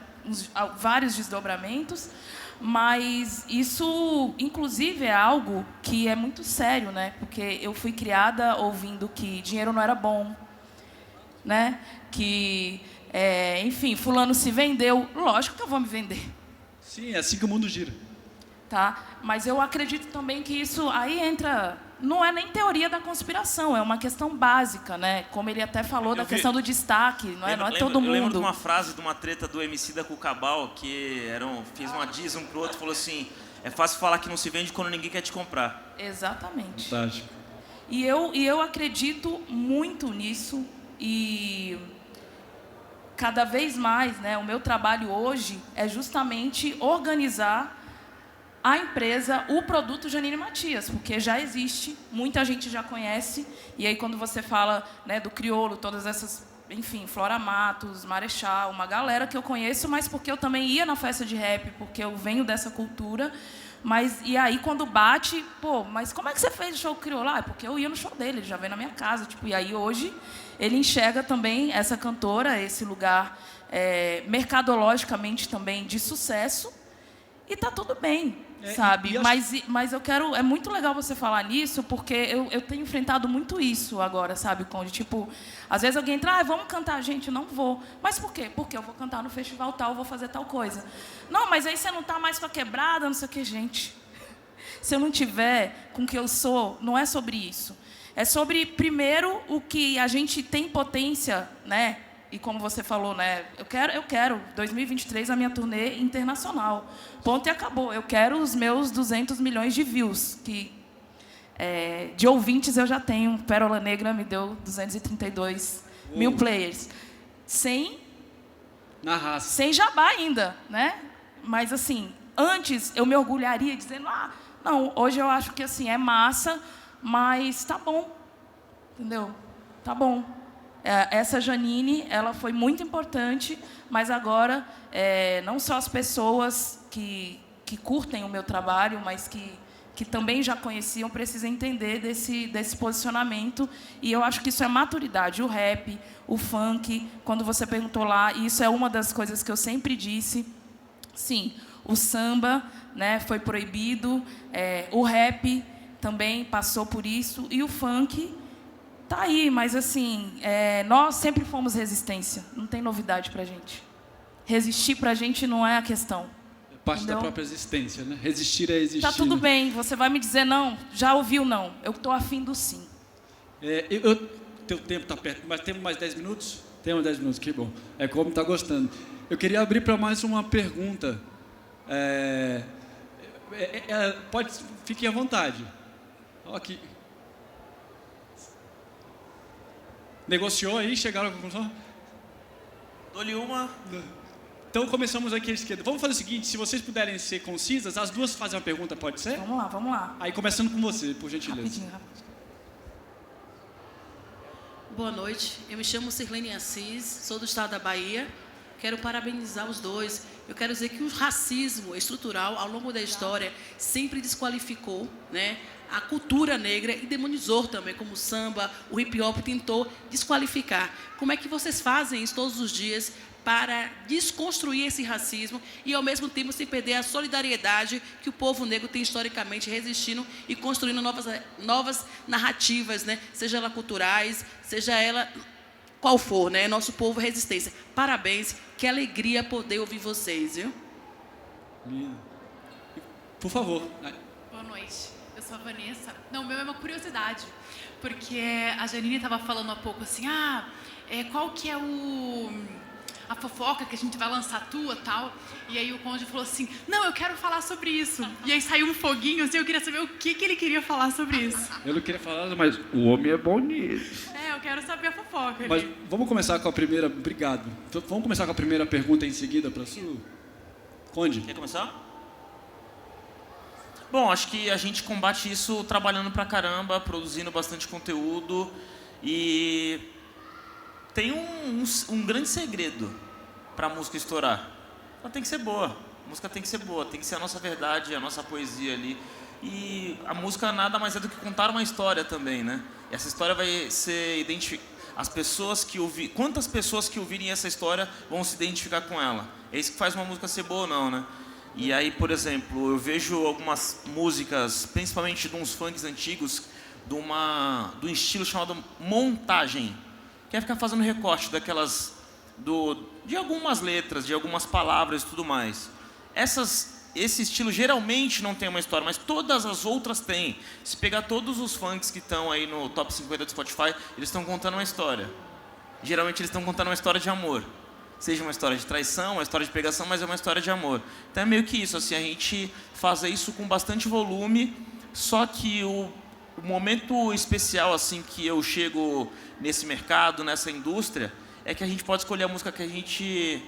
vários desdobramentos, mas isso, inclusive, é algo que é muito sério, né? Porque eu fui criada ouvindo que dinheiro não era bom, né? Que, enfim, fulano se vendeu, lógico que eu vou me vender. Sim, é assim que o mundo gira. Tá? Mas eu acredito também que isso aí entra... Não é nem teoria da conspiração, é uma questão básica, né? Como ele até falou da questão do destaque, não é todo mundo. Eu lembro de uma frase de uma treta do Emicida com o Cabal, que fez uma diz um pro outro, falou assim, é fácil falar que não se vende quando ninguém quer te comprar. Exatamente. Fantástico. E eu acredito muito nisso e cada vez mais, né, o meu trabalho hoje é justamente organizar a empresa, o produto Janine Matias, porque já existe, muita gente já conhece, e aí quando você fala, né, do crioulo, todas essas, enfim, Flora Matos, Marechal, uma galera que eu conheço, mas porque eu também ia na festa de rap, porque eu venho dessa cultura, mas, e aí quando bate, pô, mas como é que você fez o show crioulo? Ah, é porque eu ia no show dele, ele já veio na minha casa, tipo, e aí hoje ele enxerga também essa cantora, esse lugar mercadologicamente também de sucesso, e tá tudo bem, sabe? Mas eu quero... É muito legal você falar nisso, porque eu tenho enfrentado muito isso agora, sabe, Conde? Tipo, às vezes alguém entra, vamos cantar, gente, não vou. Mas por quê? Porque eu vou cantar no festival tal, vou fazer tal coisa. Não, mas aí você não tá mais com a quebrada, não sei o quê, gente. Se eu não tiver com o que eu sou, não é sobre isso. É sobre, primeiro, o que a gente tem potência, né? E como você falou, né? Eu quero 2023 a minha turnê internacional. Ponto e acabou. Eu quero os meus 200 milhões de views, que de ouvintes eu já tenho. Pérola Negra me deu 232 mil players. Sem jabá ainda, né? Mas, assim, antes eu me orgulharia dizendo, não, hoje eu acho que, assim, é massa, mas tá bom, entendeu? Tá bom. Essa Janine, ela foi muito importante, mas agora, não só as pessoas que curtem o meu trabalho, mas que também já conheciam, precisam entender desse posicionamento. E eu acho que isso é maturidade. O rap, o funk, quando você perguntou lá, e isso é uma das coisas que eu sempre disse, sim, o samba, né, foi proibido, o rap também passou por isso, e o funk... Tá aí, mas assim, nós sempre fomos resistência. Não tem novidade pra gente. Resistir pra gente não é a questão. É parte da própria existência, né? Resistir é existir. Tá tudo né? bem, você vai me dizer não, já ouviu não. Eu tô afim do sim. Teu tempo tá perto, mas temos mais 10 minutos? Temos 10 minutos, que bom. É como tá gostando. Eu queria abrir para mais uma pergunta. Fiquem à vontade. Aqui. Negociou aí? Chegaram à conclusão? Dou-lhe uma. Então, começamos aqui à esquerda. Vamos fazer o seguinte, se vocês puderem ser concisas, as duas fazem uma pergunta, pode ser? Vamos lá. Aí, começando com você, por gentileza. Rapidinho. Boa noite, eu me chamo Sirlene Assis, sou do estado da Bahia. Quero parabenizar os dois. Eu quero dizer que o racismo estrutural, ao longo da história, sempre desqualificou, né, a cultura negra e demonizou também, como o samba, o hip-hop tentou desqualificar. Como é que vocês fazem isso todos os dias para desconstruir esse racismo e, ao mesmo tempo, sem perder a solidariedade que o povo negro tem historicamente resistindo e construindo novas narrativas, né? Seja ela culturais, seja ela qual for, né? Nosso povo resistência. Parabéns, que alegria poder ouvir vocês, viu? Por favor. Boa noite, eu sou a Vanessa. Não, o meu é uma curiosidade, porque a Janine estava falando há pouco assim, qual que é a fofoca que a gente vai lançar tua e tal, e aí o Conde falou assim, não, eu quero falar sobre isso, e aí saiu um foguinho assim, eu queria saber o que ele queria falar sobre isso. Eu não queria falar, mas o homem é bom nisso. Eu quero saber a fofoca. Mas vamos começar com a primeira, obrigado, então, vamos começar com a primeira pergunta em seguida para a sua. Conde. Quer começar? Bom, acho que a gente combate isso trabalhando pra caramba, produzindo bastante conteúdo e... Tem um grande segredo para a música estourar. Ela tem que ser boa. A música tem que ser boa, tem que ser a nossa verdade, a nossa poesia ali. E a música nada mais é do que contar uma história também, né? E essa história vai ser identificada. As pessoas que quantas pessoas que ouvirem essa história vão se identificar com ela? É isso que faz uma música ser boa ou não, né? E aí, por exemplo, eu vejo algumas músicas, principalmente de uns funks antigos, de um estilo chamado montagem. Quer ficar fazendo recorte de algumas letras, de algumas palavras e tudo mais. Esse estilo geralmente não tem uma história, mas todas as outras têm. Se pegar todos os funks que estão aí no top 50 do Spotify, eles estão contando uma história. Geralmente eles estão contando uma história de amor. Seja uma história de traição, uma história de pegação, mas é uma história de amor. Então é meio que isso, assim, a gente faz isso com bastante volume, só que o momento especial assim que eu chego nesse mercado, nessa indústria, é que a gente pode escolher a música que a gente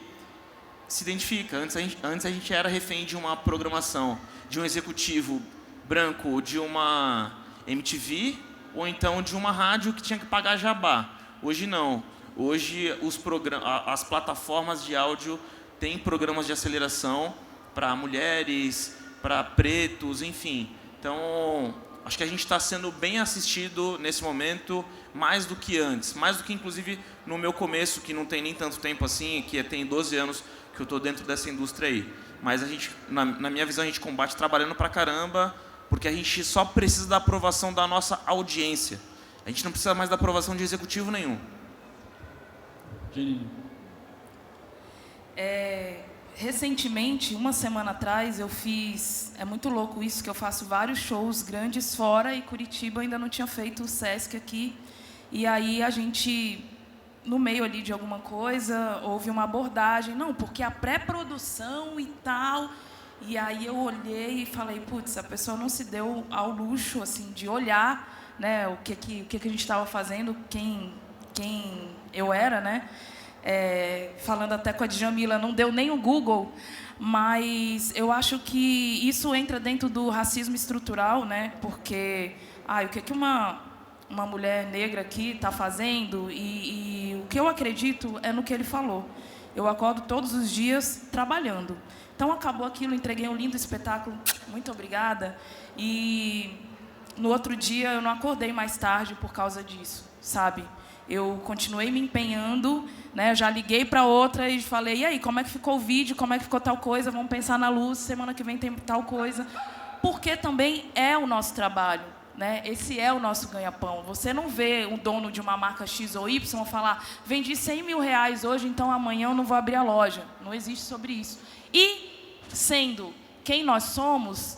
se identifica. Antes a gente era refém de uma programação, de um executivo branco, de uma MTV, ou então de uma rádio que tinha que pagar jabá. Hoje não. Hoje as plataformas de áudio têm programas de aceleração para mulheres, para pretos, enfim. Então, acho que a gente está sendo bem assistido nesse momento, mais do que antes. Mais do que, inclusive, no meu começo, que não tem nem tanto tempo assim, que tem 12 anos que eu estou dentro dessa indústria aí. Mas a gente, na minha visão, a gente combate trabalhando pra caramba, porque a gente só precisa da aprovação da nossa audiência. A gente não precisa mais da aprovação de executivo nenhum. Janine. Recentemente, uma semana atrás, eu fiz... É muito louco isso, que eu faço vários shows grandes fora e Curitiba ainda não tinha feito o Sesc aqui. E aí a gente, no meio ali de alguma coisa, houve uma abordagem. Não, porque a pré-produção e tal... E aí eu olhei e falei, putz, a pessoa não se deu ao luxo assim, de olhar, né, o que a gente estava fazendo, quem eu era, né? Falando até com a Djamila, não deu nem o Google, mas eu acho que isso entra dentro do racismo estrutural, né? Porque o que uma mulher negra aqui está fazendo e o que eu acredito é no que ele falou. Eu acordo todos os dias trabalhando. Então, acabou aquilo, entreguei um lindo espetáculo, muito obrigada. E no outro dia eu não acordei mais tarde por causa disso, sabe? Eu continuei me empenhando, né? Já liguei para outra e falei, e aí, como é que ficou o vídeo, como é que ficou tal coisa, vamos pensar na luz, semana que vem tem tal coisa. Porque também é o nosso trabalho, né? Esse é o nosso ganha-pão. Você não vê o dono de uma marca X ou Y falar, vendi 100 mil reais hoje, então amanhã eu não vou abrir a loja. Não existe sobre isso. E, sendo quem nós somos,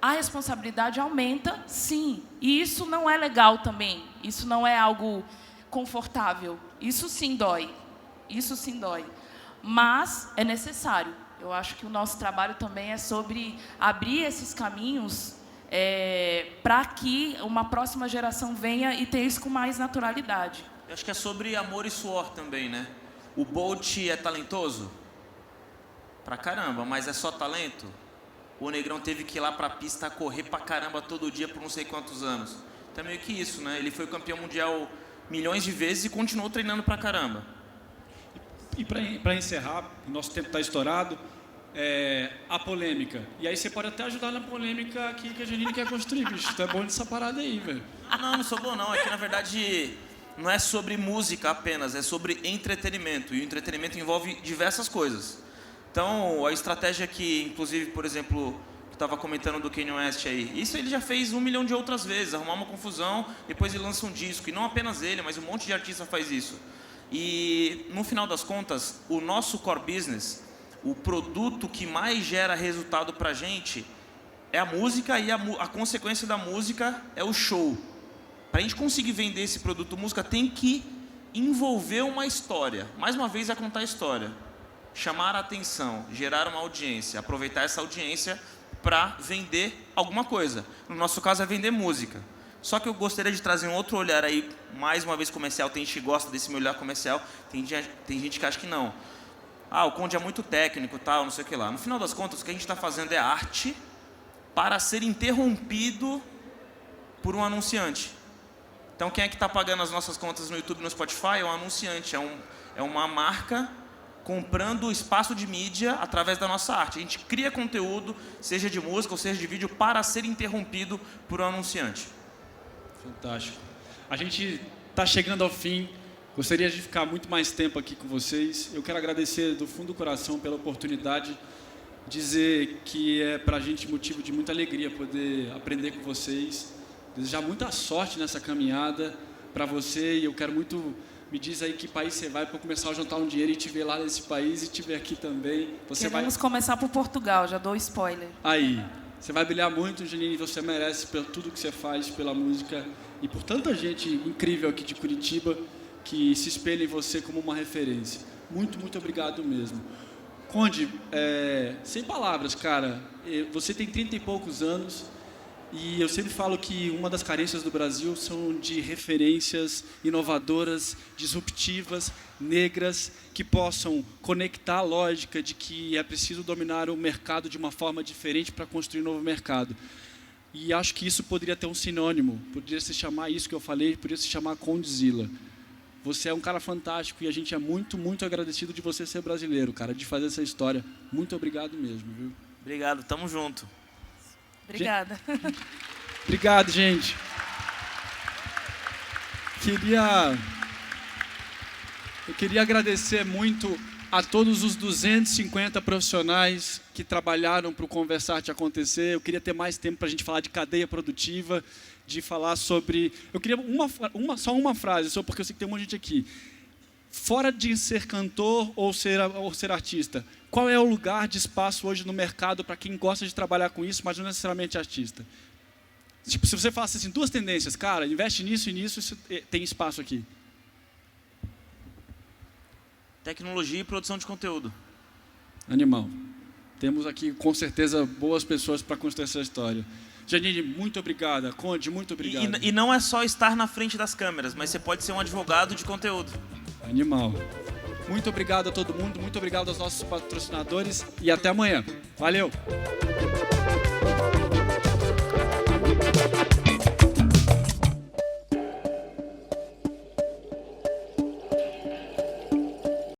a responsabilidade aumenta, sim. E isso não é legal também. Isso não é algo confortável. Isso sim dói. Isso sim dói. Mas é necessário. Eu acho que o nosso trabalho também é sobre abrir esses caminhos para que uma próxima geração venha e ter isso com mais naturalidade. Eu acho que é sobre amor e suor também, né? O Bolt é talentoso? Pra caramba, mas é só talento? O Negrão teve que ir lá pra pista correr pra caramba todo dia por não sei quantos anos. Então é meio que isso, né? Ele foi campeão mundial milhões de vezes e continuou treinando pra caramba. E para encerrar, o nosso tempo está estourado, a polêmica. E aí você pode até ajudar na polêmica aqui que a Janine quer construir, bicho. Tu é bom nessa parada aí, velho. Não sou bom não. É que, na verdade, não é sobre música apenas, é sobre entretenimento. E o entretenimento envolve diversas coisas. Então, a estratégia que, inclusive, por exemplo, que estava comentando do Kanye West aí, isso ele já fez 1 milhão de outras vezes, arrumar uma confusão, depois ele lança um disco. E não apenas ele, mas um monte de artista faz isso. E, no final das contas, o nosso core business, o produto que mais gera resultado para a gente é a música, e a consequência da música é o show. Para a gente conseguir vender esse produto música, tem que envolver uma história. Mais uma vez, é contar a história. Chamar a atenção, gerar uma audiência, aproveitar essa audiência para vender alguma coisa. No nosso caso, é vender música. Só que eu gostaria de trazer um outro olhar aí, mais uma vez comercial. Tem gente que gosta desse meu olhar comercial, tem gente que acha que não. O Conde é muito técnico, tal, não sei o que lá. No final das contas, o que a gente está fazendo é arte para ser interrompido por um anunciante. Então, quem é que está pagando as nossas contas no YouTube e no Spotify? É um anunciante, é uma marca comprando espaço de mídia através da nossa arte. A gente cria conteúdo, seja de música ou seja de vídeo, para ser interrompido por um anunciante. Fantástico. A gente está chegando ao fim. Gostaria de ficar muito mais tempo aqui com vocês. Eu quero agradecer do fundo do coração pela oportunidade, dizer que é para a gente motivo de muita alegria poder aprender com vocês, desejar muita sorte nessa caminhada para você, e eu quero muito... Me diz aí que país você vai para eu começar a juntar um dinheiro e te ver lá nesse país e te ver aqui também. Vamos começar por Portugal, já dou spoiler. Aí, você vai brilhar muito, Janine, você merece por tudo que você faz, pela música e por tanta gente incrível aqui de Curitiba que se espelha em você como uma referência. Muito, muito obrigado mesmo. Conde, sem palavras, cara, você tem 30 e poucos anos. E eu sempre falo que uma das carências do Brasil são de referências inovadoras, disruptivas, negras, que possam conectar a lógica de que é preciso dominar o mercado de uma forma diferente para construir um novo mercado. E acho que isso poderia ter um sinônimo, poderia se chamar isso que eu falei, poderia se chamar Condzilla. Você é um cara fantástico e a gente é muito, muito agradecido de você ser brasileiro, cara, de fazer essa história. Muito obrigado mesmo, viu? Obrigado, tamo junto. Obrigada. Obrigado, gente. Eu queria agradecer muito a todos os 250 profissionais que trabalharam para o Conversarte acontecer. Eu queria ter mais tempo para a gente falar de cadeia produtiva, de falar sobre... Eu queria só uma frase, só porque eu sei que tem um monte de gente aqui. Fora de ser cantor ou ser artista, qual é o lugar de espaço hoje no mercado para quem gosta de trabalhar com isso, mas não necessariamente artista? Tipo, se você falasse assim, 2 tendências, cara, investe nisso e nisso, isso tem espaço aqui. Tecnologia e produção de conteúdo. Animal. Temos aqui, com certeza, boas pessoas para construir essa história. Janine, muito obrigada. Conde, muito obrigado. E não é só estar na frente das câmeras, mas você pode ser um advogado de conteúdo. Animal. Muito obrigado a todo mundo, muito obrigado aos nossos patrocinadores e até amanhã. Valeu!